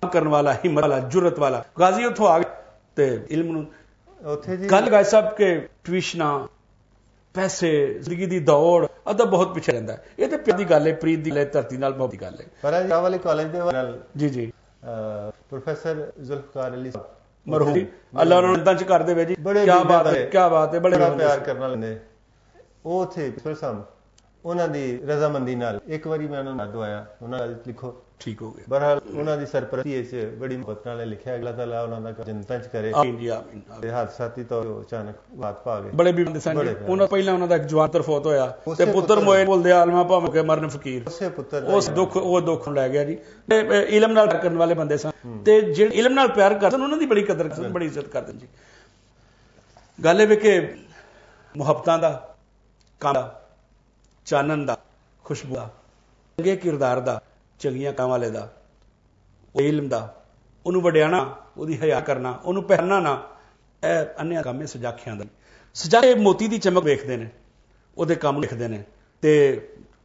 ਕੰਮ ਕਰਨ ਵਾਲਾ, ਹਿੰਮਤ ਵਾਲਾ, ਜੁਰਤ ਵਾਲਾ ਗਾਜ਼ੀ ਉੱਥੋਂ ਆ ਗਿਆ ਤੇ ਇਲਮ ਨੂੰ ਉੱਥੇ ਜੀ ਗੱਲ ਗਾਇ ਸਾਹਿਬ ਕੇ ਟਿਊਸ਼ਨਾਂ, ਪੈਸੇ, ਜ਼ਿੰਦਗੀ ਦੀ ਦੌੜ, ਅਦਬ ਬਹੁਤ ਪਿੱਛੇ ਰਹਿੰਦਾ। ਇਹ ਤੇ ਪਿਆਰ ਦੀ ਗੱਲ ਹੈ, ਪ੍ਰੀਤ ਦੀ ਗੱਲ ਹੈ, ਧਰਤੀ ਨਾਲ ਬਹੁਤ ਦੀ ਗੱਲ ਹੈ। ਪਰ ਰਾਵਲੀ ਕਾਲਜ ਦੇ ਨਾਲ ਜੀ ਪ੍ਰੋਫੈਸਰ ਜ਼ੁਲਫਕਾਰ ਅਲੀ ਮਰਹੂਮ ਅੱਲਾਹ ਉਹਨਾਂ ਨੂੰ ਚ ਕਰ ਦੇਵੇ ਜੀ। ਕੀ ਬਾਤ ਹੈ, ਕੀ ਬਾਤ ਹੈ। ਬੜੇ ਪਿਆਰ ਕਰਨ ਵਾਲੇ ਨੇ ਉਹ ਉੱਥੇ ਸਨ। ਉਹਨਾਂ ਦੀ ਰਜ਼ਾਮੰਦੀ ਨਾਲ ਇੱਕ ਵਾਰੀ ਮੈਂ ਉਹਨਾਂ ਨੂੰ ਦਵਾਇਆ, ਉਹਨਾਂ ਦਾ ਲਿਖੋ। ਠੀਕ ਹੋ ਗਿਆ। ਬਹਰਹਾਲ ਉਹਨਾਂ ਦੀ ਸਰਪ੍ਰਸਤੀ ਵਿੱਚ ਬੜੀ ਮੁਹੱਬਤ ਨਾਲ ਲਿਖਿਆ। ਅੱਲਾਹ ਤਾਲਾ ਉਹਨਾਂ ਦਾ ਜੰਨਤਾਂ ਚ ਕਰੇ। ਤੇ ਹਾਦਸਾਤੀ ਤੌਰ ਅਚਾਨਕ ਬਾਤ ਪਾ ਗਏ। ਬੜੇ ਵੀ ਬੰਦੇ ਸਨ। ਉਹਨਾਂ ਪਹਿਲਾਂ ਉਹਨਾਂ ਦਾ ਇੱਕ ਜਵਾਨ ਫੌਤ ਹੋਇਆ ਤੇ ਪੁੱਤਰ ਮੋਏ ਬੋਲਦੇ ਆਲਮਾ ਭਾਵੇਂ ਕੇ ਮਰਨ ਫਕੀਰ। ਉਸੇ ਪੁੱਤਰ ਉਸ ਦੁੱਖ, ਉਹ ਦੁੱਖ ਲੈ ਗਿਆ ਜੀ। ਇਲਮ ਨਾਲ ਕਰਨ ਵਾਲੇ ਬੰਦੇ ਸਨ ਤੇ ਜਿਹੜੇ ਇਲਮ ਨਾਲ ਪਿਆਰ ਕਰਦੇ ਸਨ ਉਹਨਾਂ ਦੀ ਬੜੀ ਕਦਰ ਕਰਦੇ, ਬੜੀ ਇੱਜ਼ਤ ਕਰਦੇ ਜੀ। ਗੱਲ ਇਹ ਵੀ ਕਿ ਮੁਹੱਬਤਾਂ ਦਾ, ਕੰਮ ਦਾ, ਚਾਨਣ ਦਾ, ਖੁਸ਼ਬੂ ਦਾ, ਚੰਗੇ ਕਿਰਦਾਰ ਦਾ, ਚੰਗੀਆਂ ਕੰਮ ਵਾਲੇ ਦਾ, ਇਲਮ ਦਾ, ਉਹਨੂੰ ਵਡਿਆਣਾ, ਉਹਦੀ ਹਯਾ ਕਰਨਾ, ਉਹਨੂੰ ਪਹਿਨਣਾ ਨਾ, ਇਹ ਅੰਨ੍ਹਿਆ ਕੰਮ ਹੈ ਸਜਾਖਿਆਂ ਦਾ। ਸਜਾਖੇ ਮੋਤੀ ਦੀ ਚਮਕ ਵੇਖਦੇ ਨੇ, ਉਹਦੇ ਕੰਮ ਲਿਖਦੇ ਨੇ। ਤੇ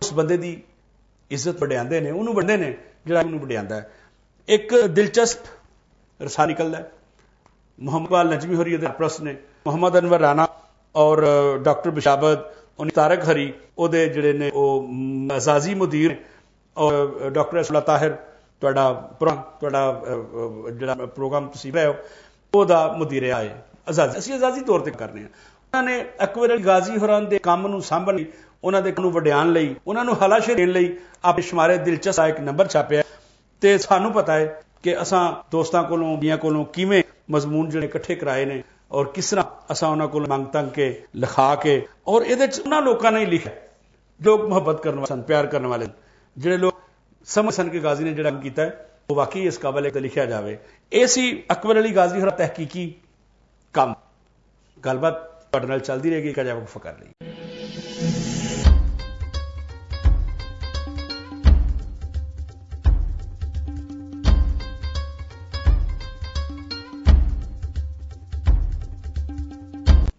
ਉਸ ਬੰਦੇ ਦੀ ਇੱਜ਼ਤ ਵਡਿਆਉਂਦੇ ਨੇ, ਉਹਨੂੰ ਵੰਡਦੇ ਨੇ ਜਿਹੜਾ ਉਹਨੂੰ ਵਡਿਆਉਂਦਾ। ਇੱਕ ਦਿਲਚਸਪ ਰਸਾ ਨਿਕਲਦਾ ਮੁਹੰਮਦ ਇਕਬਾਲ ਨਜਮੀ ਹੋਰੀ ਉਹਦੇ ਪ੍ਰਸ ਨੇ, ਮੁਹੰਮਦ ਅਨਵਰ ਰਾਣਾ ਔਰ ਡਾਕਟਰ ਬਿਸ਼ਾਬਤ ਉਹਨੇ ਤਾਰਕ ਹਰੀ ਉਹਦੇ ਜਿਹੜੇ ਨੇ ਉਹ ਅਜ਼ਾਜ਼ੀ ਮੁਦੀਰ ਔਰ ਡਾਕਟਰ ਅਸਲਾ ਤਾਹਿਰ ਤੁਹਾਡਾ ਜਿਹੜਾ ਪ੍ਰੋਗਰਾਮ ਤੁਸੀਂ ਰਹੇ ਹੋ ਉਹਦਾ ਮੁਦੀਰ ਆਏ ਅਜ਼ਾਜ਼ੀ, ਅਸੀਂ ਅਜ਼ਾਜ਼ੀ ਤੌਰ ਤੇ ਕਰਨੇ ਆ। ਉਹਨਾਂ ਨੇ ਅਕਬਰ ਅਲੀ ਗਾਜ਼ੀ ਹੋਰਾਂ ਦੇ ਕੰਮ ਨੂੰ ਸਾਂਭਣ ਲਈ, ਉਹਨਾਂ ਦੇ ਨੂੰ ਵਡਿਆਉਣ ਲਈ, ਉਹਨਾਂ ਨੂੰ ਹਲਾਸ਼ੇ ਦੇਣ ਲਈ ਆਪਣੇ ਸ਼ੁਮਾਰੇ ਦਿਲਚਸਪ ਇੱਕ ਨੰਬਰ ਛਾਪਿਆ ਤੇ ਸਾਨੂੰ ਪਤਾ ਹੈ ਕਿ ਅਸਾਂ ਦੋਸਤਾਂ ਕੋਲੋਂ ਦੀਆਂ ਕੋਲੋਂ ਕਿਵੇਂ ਮਜ਼ਮੂਨ ਜਿਹੜੇ ਇਕੱਠੇ ਕਰਾਏ ਨੇ ਔਰ ਕਿਸ ਤਰ੍ਹਾਂ ਅਸਾਂ ਉਹਨਾਂ ਕੋਲ ਮੰਗ ਤੰਗ ਕੇ ਲਿਖਾ ਕੇ, ਔਰ ਇਹਦੇ ਚ ਉਹਨਾਂ ਲੋਕਾਂ ਨੇ ਲਿਖਿਆ ਲੋਕ ਮੁਹੱਬਤ ਕਰਨ ਵਾਲੇ ਸਨ, ਪਿਆਰ ਕਰਨ ਵਾਲੇ, ਜਿਹੜੇ ਲੋਕ ਸਮਝ ਸਨ ਕਿ ਗਾਜ਼ੀ ਨੇ ਜਿਹੜਾ ਕੀਤਾ ਹੈ ਉਹ ਵਾਕਈ ਇਸ ਕਾਬਲ ਹੈ ਕਿ ਲਿਖਿਆ ਜਾਵੇ। ਇਹ ਸੀ ਅਕਬਰ ਅਲੀ ਗਾਜ਼ੀ ਹੋਰਾਂ ਤਹਿਕੀਕੀ ਕੰਮ। ਗੱਲਬਾਤ ਤੁਹਾਡੇ ਨਾਲ ਚੱਲਦੀ ਰਹੇਗੀ ਇੱਕ ਅਜਾ ਵਕਫਾ ਕਰ ਲਈ।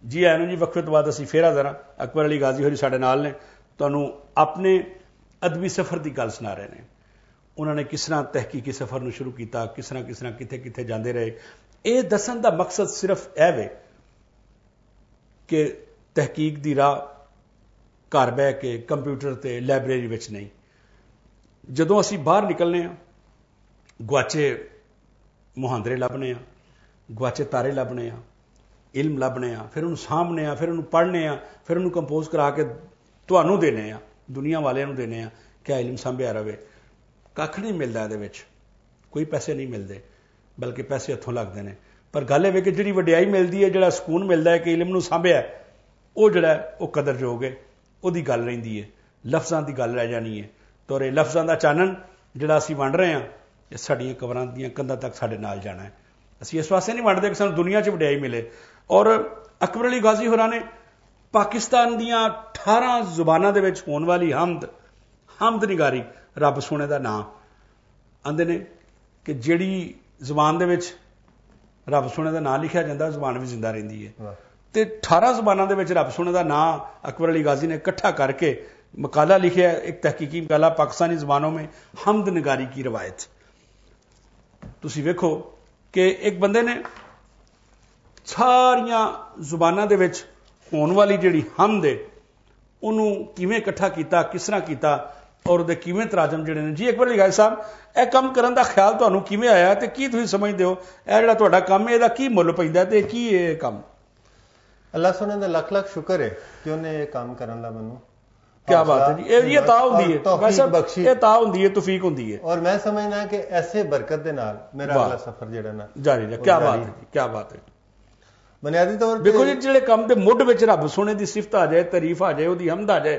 ਜੀ ਆਇਆਂ ਨੂੰ ਜੀ। ਵਕਫੇ ਤੋਂ ਬਾਅਦ ਅਸੀਂ ਫੇਰ ਹਾਜ਼ਰ ਹਾਂ। ਅਕਬਰ ਅਲੀ ਗਾਜ਼ੀ ਹੋਰੀ ਸਾਡੇ ਨਾਲ ਨੇ, ਤੁਹਾਨੂੰ ਆਪਣੇ ਅਦਬੀ ਸਫ਼ਰ ਦੀ ਗੱਲ ਸੁਣਾ ਰਹੇ ਨੇ। ਉਹਨਾਂ ਨੇ ਕਿਸ ਤਰ੍ਹਾਂ ਤਹਿਕੀਕੀ ਸਫ਼ਰ ਨੂੰ ਸ਼ੁਰੂ ਕੀਤਾ, ਕਿਸ ਤਰ੍ਹਾਂ ਕਿੱਥੇ ਜਾਂਦੇ ਰਹੇ। ਇਹ ਦੱਸਣ ਦਾ ਮਕਸਦ ਸਿਰਫ ਇਹ ਵੇ ਕਿ ਤਹਿਕੀਕ ਦੀ ਰਾਹ ਘਰ ਬਹਿ ਕੇ ਕੰਪਿਊਟਰ ਤੇ ਲਾਇਬ੍ਰੇਰੀ ਵਿੱਚ ਨਹੀਂ। ਜਦੋਂ ਅਸੀਂ ਬਾਹਰ ਨਿਕਲਨੇ ਆ, ਗੁਆਚੇ ਮੁਹਾਂਦਰੇ ਲੱਭਣੇ ਆ, ਗੁਆਚੇ ਤਾਰੇ ਲੱਭਣੇ ਆ, ਇਲਮ ਲੱਭਣੇ ਆ, ਫਿਰ ਉਹਨੂੰ ਸਾਂਭਣੇ ਆ, ਫਿਰ ਉਹਨੂੰ ਪੜ੍ਹਨੇ ਆ, ਫਿਰ ਉਹਨੂੰ ਕੰਪੋਜ਼ ਕਰਾ ਕੇ ਤੁਹਾਨੂੰ ਦੇਣੇ ਆ, ਦੁਨੀਆ ਵਾਲਿਆਂ ਨੂੰ ਦੇਣੇ ਆ ਕਿ ਇਲਮ ਸਾਂਭਿਆ ਰਵੇ। ਕੱਖ ਨਹੀਂ ਮਿਲਦਾ ਇਹਦੇ ਵਿੱਚ, ਕੋਈ ਪੈਸੇ ਨਹੀਂ ਮਿਲਦੇ, ਬਲਕਿ ਪੈਸੇ ਹੱਥੋਂ ਲੱਗਦੇ ਨੇ। ਪਰ ਗੱਲ ਇਹ ਵੇ ਕਿ ਜਿਹੜੀ ਵਡਿਆਈ ਮਿਲਦੀ ਹੈ, ਜਿਹੜਾ ਸਕੂਨ ਮਿਲਦਾ ਹੈ ਕਿ ਇਲਮ ਨੂੰ ਸਾਂਭਿਆ, ਉਹ ਜਿਹੜਾ ਉਹ ਕਦਰਯੋਗ ਹੈ, ਉਹਦੀ ਗੱਲ ਰਹਿੰਦੀ ਹੈ, ਲਫ਼ਜ਼ਾਂ ਦੀ ਗੱਲ ਰਹਿ ਜਾਣੀ ਹੈ। ਤੋਰੇ ਲਫ਼ਜ਼ਾਂ ਦਾ ਚਾਨਣ ਜਿਹੜਾ ਅਸੀਂ ਵੰਡ ਰਹੇ ਹਾਂ, ਇਹ ਸਾਡੀਆਂ ਕਬਰਾਂ ਦੀਆਂ ਕੰਧਾਂ ਤੱਕ ਸਾਡੇ ਨਾਲ ਜਾਣਾ ਹੈ। ਅਸੀਂ ਇਸ ਵਾਸਤੇ ਨਹੀਂ ਵੰਡਦੇ ਕਿ ਸਾਨੂੰ ਦੁਨੀਆ 'ਚ ਵਡਿਆਈ ਮਿਲੇ। ਔਰ ਅਕਬਰ ਅਲੀ ਗਾਜ਼ੀ ਹੋਰਾਂ ਨੇ ਪਾਕਿਸਤਾਨ ਦੀਆਂ 18 ਜ਼ੁਬਾਨਾਂ ਦੇ ਵਿੱਚ ਹੋਣ ਵਾਲੀ ਹਮਦ ਨਿਗਾਰੀ, ਰੱਬ ਸੋਹਣੇ ਦਾ ਨਾਂ ਆਂਦੇ ਨੇ ਕਿ ਜਿਹੜੀ ਜ਼ੁਬਾਨ ਦੇ ਵਿੱਚ ਰੱਬ ਸੋਹਣੇ ਦਾ ਨਾਂ ਲਿਖਿਆ ਜਾਂਦਾ, ਜ਼ੁਬਾਨ ਵੀ ਜ਼ਿੰਦਾ ਰਹਿੰਦੀ ਹੈ। ਤੇ 18 ਜ਼ੁਬਾਨਾਂ ਦੇ ਵਿੱਚ ਰੱਬ ਸੋਹਣੇ ਦਾ ਨਾਂ ਅਕਬਰ ਅਲੀ ਗਾਜ਼ੀ ਨੇ ਇਕੱਠਾ ਕਰਕੇ मकाला लिखे है, एक तहकीकी मकाला पाकिस्तानी ज़बानों में हमद निगारी की रवायत। तुसी वेखो कि एक बंदे ने सारियां ज़ुबानां दे विच होण वाली जिहड़ी हमद है उन्होंने किवें इकट्ठा किया, किस तरह किया और उहदे किवें तराजम जिहड़े ने। जी अकबर अली गाज़ी साहब, यह काम करन दा ख्याल तुहानूं किवें आया ते की तुसीं समझदे हो यह जिहड़ा तुहाडा काम है इहदा की मुੱਲ पैंदा ते की ये काम? अल्लाह सुने दा लख लख शुक्र है कि उन्हें ये काम करन दा मैनूं। क्या बात है जी, ये ता हुंदी है वैसे बख्शी, ये ता हुंदी है, तौफीक हुंदी है। और मैं समझना कि ऐसे बरकत दे नाल मेरा अगला सफर जिहड़ा ना जारी रहे। क्या बात है जी, क्या बात है। बुनियादी तौर पे देखो जी, जिहड़े काम दे मुੱਢ ਵਿੱਚ ਰੱਬ ਸੋਹਣੇ ਦੀ ਸਿਫਤ ਆ ਜਾਏ, ਤਾਰੀਫ ਆ ਜਾਏ, ਉਹਦੀ ਹਮਦ ਆ ਜਾਏ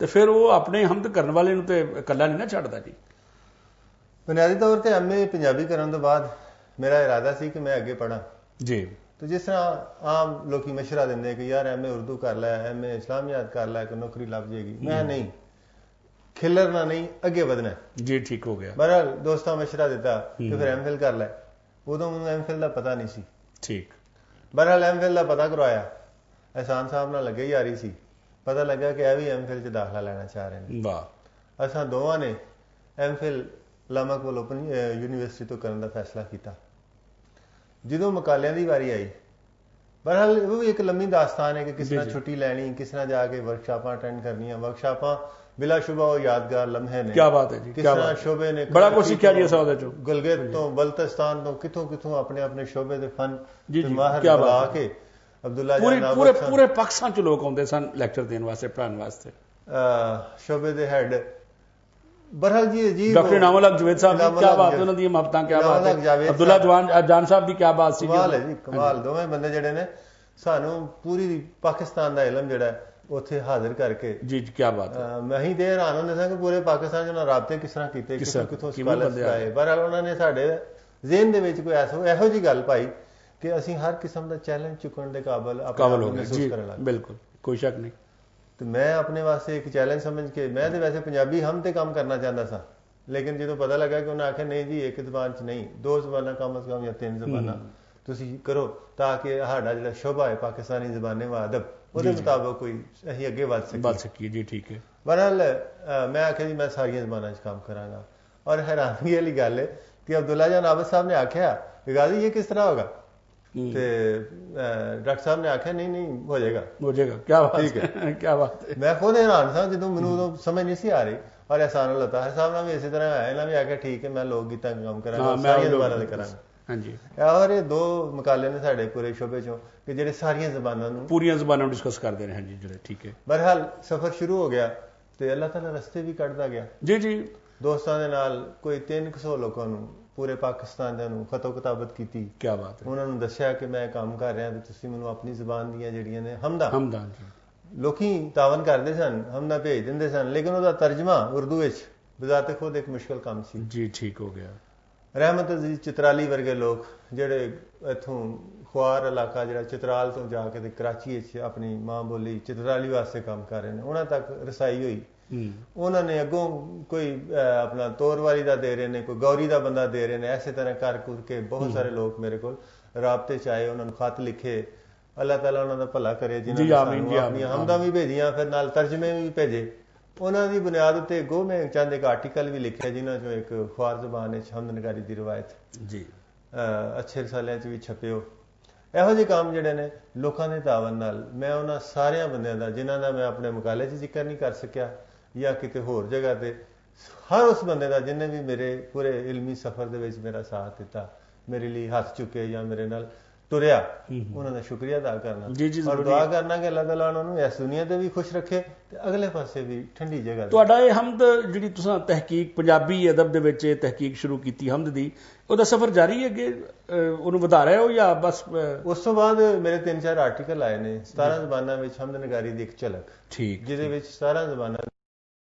ਤੇ ਫਿਰ ਉਹ ਆਪਣੇ ਹਮਦ ਕਰਨ ਵਾਲੇ ਨੂੰ ਤੇ ਇਕੱਲਾ ਨਹੀਂ ਨਾ ਛੱਡਦਾ ਜੀ। बुनियादी तौर ਤੇ ਐਮਏ ਪੰਜਾਬੀ ਕਰਨ ਤੋਂ ਬਾਅਦ ਮੇਰਾ ਇਰਾਦਾ ਸੀ ਕਿ ਮੈਂ ਅੱਗੇ ਪੜਾਂ ਜੀ। तो जिस तरह आम लोग मशवरा देंगे कि यार एम ए उर्दू कर लै, एम ए इस्लामियात कर लै कि नौकरी लग जाएगी, मैं नहीं, खिलरना नहीं, अगे बढ़ना जी। ठीक हो गया। बहरहाल दोस्तों मशवरा दिता कि फिर एम फिल कर लै। उदों मैनूं एम फिल का पता नहीं सी। ठीक। बहरहाल एम फिल का पता करवाया, एहसान साहब नाल लगे यारी सी, पता लगा कि यह भी एम फिल च दाखला लेना चाह रहे हैं। वाह। असां दोवां ने एम फिल लामा कोल ओपन यूनीवर्सिटी तो करने का फैसला किया। ਜਦੋਂ ਮਕਾਲਿਆਂ ਦੀ ਵਾਰੀ ਆਈ, ਬਹਰਹਾਲ ਉਹ ਵੀ ਇੱਕ ਲੰਮੀ ਦਾਸਤਾਨ ਹੈ ਕਿ ਕਿਸ ਤਰ੍ਹਾਂ ਛੁੱਟੀ ਲੈਣੀ, ਕਿਸ ਤਰ੍ਹਾਂ ਜਾ ਕੇ ਵਰਕਸ਼ਾਪਾਂ ਅਟੈਂਡ ਕਰਨੀਆਂ। ਵਰਕਸ਼ਾਪਾਂ ਬਿਲਾ ਸ਼ੁਬਾ ਉਹ ਯਾਦਗਾਰ ਲਮਹੇ ਨੇ। ਕੀ ਬਾਤ ਹੈ ਜੀ, ਕਿਸ ਤਰ੍ਹਾਂ ਸ਼ੋਬੇ ਨੇ ਬੜਾ ਕੁਝ ਸਿੱਖਿਆ ਜੀ ਉਹਦੇ ਚੋਂ, ਗਲਗਿਤ ਤੋਂ ਬਲਤਿਸਤਾਨ ਤੋਂ ਕਿੱਥੋਂ ਆਪਣੇ ਆਪਣੇ ਸ਼ੋਬੇ ਦੇ ਫਨ ਤੇ ਮਾਹਰ ਬੁਲਾ ਕੇ ਅਬਦੁੱਲਾ ਜਾਨ ਪੂਰੇ ਪਾਕਿਸਤਾਨ ਚ ਲੋਕ ਆਉਂਦੇ ਸਨ ਲੈਕਚਰ ਦੇਣ ਵਾਸਤੇ, ਪੜ੍ਹਾਉਣ ਵਾਸਤੇ। ਸ਼ੋਬੇ ਦੇ ਹੈਡ बहरहाल जी जी डॉक्टर इनामुल हक जुवैद साहब की क्या बात है, उन्होंने महबतां क्या बात है, अब्दुल्ला जान साहब की क्या बात सी। कमाल है जी, कमाल। दोवें बंदे जिहड़े ने सानू पूरी पाकिस्तान दा इलम जिहड़ा उत्थे हाजिर करके जी क्या बात है। मैं ही ते हैरान होंदे सां कि पूरे पाकिस्तान च राबते किस तरह कीते, किथों स्कॉलर्स आए। बहरहाल उन्होंने साडे ज़हन दे विच कोई इहो जी गल पाई कि असीं हर किस्म दा चैलेंज चुकण दे काबिल अपने महसूस करन लगे। बिल्कुल, कोई शक नहीं। तो मैं अपने वास्ते एक चैलेंज समझ के, मैं तो वैसे पंजाबी हम ते काम करना चाहता सा, लेकिन जो पता लगा कि उन्हें आखिया नहीं जी एक जबान च नहीं, 2 जबाना कम अज कम या 3 जबाना ਤੁਸੀਂ ਕਰੋ ਤਾਂ ਕਿ ਸਾਡਾ ਜਿਹੜਾ ਸ਼ੋਭਾ ਹੈ ਪਾਕਿਸਤਾਨੀ ਜ਼ਬਾਨੇ ਵਾ ਅਦਬ ਉਹਦੇ ਮੁਤਾਬਕ ਕੋਈ ਅਸੀਂ ਅੱਗੇ ਵੱਧ ਸਕੀਏ ਜੀ ਠੀਕ ਹੈ। ਬਹਰਹਾਲ ਮੈਂ ਆਖਿਆ ਜੀ ਮੈਂ ਸਾਰੀਆਂ ਜ਼ਬਾਨਾਂ 'ਚ ਕੰਮ ਕਰਾਂਗਾ ਔਰ ਹੈਰਾਨੀ ਵਾਲੀ ਗੱਲ ਹੈ ਕਿ ਅਬਦੁੱਲਾ ਜਾਨ ਆਬਦ ਸਾਹਿਬ ਨੇ ਆਖਿਆ ਕਿ ਗਾਜ਼ੀ ਇਹ ਕਿਸ ਤਰ੍ਹਾਂ ਹੋਗਾ ਤੇ ਡਾਕਟਰ ਸਾਹਿਬ ਨੇ ਆਖਿਆ ਨਹੀਂ ਹੋ ਜਾਏਗਾ ਕੀ ਬਾਤ ਠੀਕ ਹੈ ਕੀ ਬਾਤ ਹੈ। ਮੈਂ ਖੁਦ ਹੈਰਾਨ ਸਾਂ ਜਦੋਂ ਮੈਨੂੰ ਉਦੋਂ ਸਮਝ ਨਹੀਂ ਸੀ ਆ ਰਹੀ ਔਰ ਅਹਿਸਾनुल्लाह ਤਾਹਿਰ ਸਾਹਿਬ ਨਾਲ ਵੀ ਇਸੇ ਤਰ੍ਹਾਂ ਆਇਆ ਇਹਨਾਂ ਵੀ ਆਖਿਆ ਠੀਕ ਹੈ ਮੈਂ ਲੋਕ ਗੀਤਾਂ ਕੰਮ ਕਰਾਂਗਾ ਸਾਰੀਆਂ ਜ਼ਬਾਨਾਂ ਤੇ ਕਰਾਂਗਾ। ਹਾਂਜੀ ਔਰ ਇਹ 2 ਮਕਾਲੇ ਨੇ ਸਾਡੇ ਪੂਰੇ ਸ਼ੋਬੇ ਚੋਂ ਕਿ ਜਿਹੜੇ ਸਾਰੀਆਂ ਜ਼ਬਾਨਾਂ ਨੂੰ ਪੂਰੀਆਂ ਜ਼ਬਾਨਾਂ ਨੂੰ ਡਿਸਕਸ ਕਰਦੇ ਨੇ। ਹਾਂਜੀ ਜਿਹੜੇ ਠੀਕ ਹੈ। ਬਹਰਹਾਲ ਸਫ਼ਰ ਸ਼ੁਰੂ ਹੋ ਗਿਆ ਤੇ ਅੱਲਾਹ ਤਾਲਾ ਰਸਤੇ ਵੀ ਕੱਢਦਾ ਗਿਆ ਜੀ ਦੋਸਤਾਂ ਦੇ ਨਾਲ ਕੋਈ 300 ਲੋਕਾਂ ਨੂੰ ਪੂਰੇ ਪਾਕਿਸਤਾਨ ਦੇ ਨੂੰ ਖਤੋ ਕਿਤਾਬਤ ਕੀਤੀ। ਕੀ ਬਾਤ ਹੈ। ਉਹਨਾਂ ਨੂੰ ਦੱਸਿਆ ਕਿ ਮੈਂ ਕੰਮ ਕਰ ਰਿਹਾ ਤੇ ਤੁਸੀਂ ਮੈਨੂੰ ਆਪਣੀ ਜ਼ਬਾਨ ਦੀਆਂ ਜਿਹੜੀਆਂ ਨੇ ਹਮਦਾਂ ਜੀ ਲੋਕੀ ਤਾਵਨ ਕਰਦੇ ਸਨ ਹਮਦਾਂ ਭੇਜ ਦਿੰਦੇ ਸਨ ਲੇਕਿਨ ਉਹਦਾ ਤਰਜਮਾ ਉਰਦੂ ਵਿੱਚ ਬਜ਼ਾਤੇ ਖੁਦ ਇੱਕ ਮੁਸ਼ਕਲ ਕੰਮ ਸੀ। ਜੀ ਠੀਕ ਹੋ ਗਿਆ। ਰਹਿਮਤ ਅਜ਼ੀਜ਼ ਚਿਤਰਾਲੀ ਵਰਗੇ ਲੋਕ ਜਿਹੜੇ ਇੱਥੋਂ ਖੁਆਰ ਇਲਾਕਾ ਜਿਹੜਾ ਚਿਤਰਾਲ ਤੋਂ ਜਾ ਕੇ ਤੇ ਕਰਾਚੀ ਵਿੱਚ ਆਪਣੀ ਮਾਂ ਬੋਲੀ ਚਿਤਰਾਲੀ ਵਾਸਤੇ ਕੰਮ ਕਰ ਰਹੇ ਨੇ ਉਹਨਾਂ ਤੱਕ ਰਸਾਈ ਹੋਈ। ਉਹਨਾਂ ਨੇ ਅੱਗੋਂ ਕੋਈ ਆਪਣਾ ਤੋਰਵਾਰੀ ਦਾ ਦੇ ਰਹੇ ਨੇ ਕੋਈ ਗੌਰੀ ਦਾ ਬੰਦਾ ਦੇ ਰਹੇ ਨੇ ਐਸੇ ਤਰ੍ਹਾਂ ਕਰ ਕੇ ਬਹੁਤ ਸਾਰੇ ਲੋਕ ਮੇਰੇ ਕੋਲ ਰਾਬਤੇ ਚ ਆਏ ਉਹਨਾਂ ਨੂੰ ਖਤ ਲਿਖੇ। ਅੱਲਾਹ ਤਾਲਾ ਉਹਨਾਂ ਦਾ ਭਲਾ ਕਰੇ ਜਿਨ੍ਹਾਂ ਨੇ ਸਾਨੂੰ ਆਪਣੀਆਂ ਹਮਦਾਂ ਵੀ ਭੇਜੀਆਂ ਫਿਰ ਨਾਲ ਤਰਜਮੇ ਵੀ ਭੇਜੇ। ਉਹਨਾਂ ਦੀ ਬੁਨਿਆਦ ਉੱਤੇ ਅੱਗੋਂ ਮੈਂ ਚੰਦ ਇੱਕ ਆਰਟੀਕਲ ਵੀ ਲਿਖਿਆ ਜਿਨ੍ਹਾਂ ਚੋਂ ਇੱਕ ਖੁਆਰ ਜ਼ਬਾਨ ਵਿੱਚ ਹਮਦਨਗਾਰੀ ਦੀ ਰਵਾਇਤ ਜੀ ਅੱਛੇ ਰਸਾਲਿਆਂ ਚ ਵੀ ਛਪਿਓ। ਇਹੋ ਜਿਹੇ ਕੰਮ ਜਿਹੜੇ ਨੇ ਲੋਕਾਂ ਦੇ ਤਾਵਨ ਨਾਲ ਮੈਂ ਉਹਨਾਂ ਸਾਰਿਆਂ ਬੰਦਿਆਂ ਦਾ ਜਿਨ੍ਹਾਂ ਦਾ ਮੈਂ ਆਪਣੇ ਮੁਕਾਲੇ 'ਚ ਜ਼ਿਕਰ ਨਹੀਂ ਕਰ ਸਕਿਆ ਜਾਂ ਕਿਤੇ ਹੋਰ ਜਗ੍ਹਾ ਤੇ ਹਰ ਉਸ ਬੰਦੇ ਦਾ ਜਿਹਨੇ ਵੀ ਮੇਰੇ ਪੂਰੇ ਇਲਮੀ ਸਫ਼ਰ ਦੇ ਵਿੱਚ ਮੇਰਾ ਸਾਥ ਦਿੱਤਾ ਮੇਰੇ ਲਈ ਹੱਥ ਚੁੱਕੇ ਜਾਂ ਮੇਰੇ ਨਾਲ ਤੁਰਿਆ ਉਹਨਾਂ ਦਾ ਸ਼ੁਕਰੀਆ ਅਦਾ ਕਰਨਾ ਔਰ ਦੁਆ ਕਰਨਾ ਕਿ ਅੱਲਾਹ ਤਾਲਾ ਉਹਨਾਂ ਨੂੰ ਇਸ ਦੁਨੀਆ ਤੇ ਵੀ ਖੁਸ਼ ਰੱਖੇ ਤੇ ਅਗਲੇ ਪਾਸੇ ਵੀ ਠੰਡੀ ਜਗ੍ਹਾ। ਤੁਹਾਡਾ ਇਹ ਹਮਦ ਜਿਹੜੀ ਤੁਸੀਂ ਤਹਿਕੀਕ ਪੰਜਾਬੀ ਅਦਬ ਦੇ ਵਿੱਚ ਤਹਿਕੀਕ ਸ਼ੁਰੂ ਕੀਤੀ ਹਮਦ ਦੀ ਉਹਦਾ ਸਫ਼ਰ ਜਾਰੀ ਹੈ ਅੱਗੇ ਉਹਨੂੰ ਵਧਾ ਰਹੇ ਹੋ ਜਾਂ ਬਸ ਉਸ ਤੋਂ ਬਾਅਦ ਮੇਰੇ 3-4 ਆਰਟੀਕਲ ਆਏ ਨੇ 17 ਜ਼ਬਾਨਾਂ ਵਿੱਚ ਹਮਦਨਗਾਰੀ ਦੀ ਇੱਕ ਝਲਕ ਠੀਕ ਜਿਹਦੇ ਵਿੱਚ 17 ਜ਼ਬਾਨਾਂ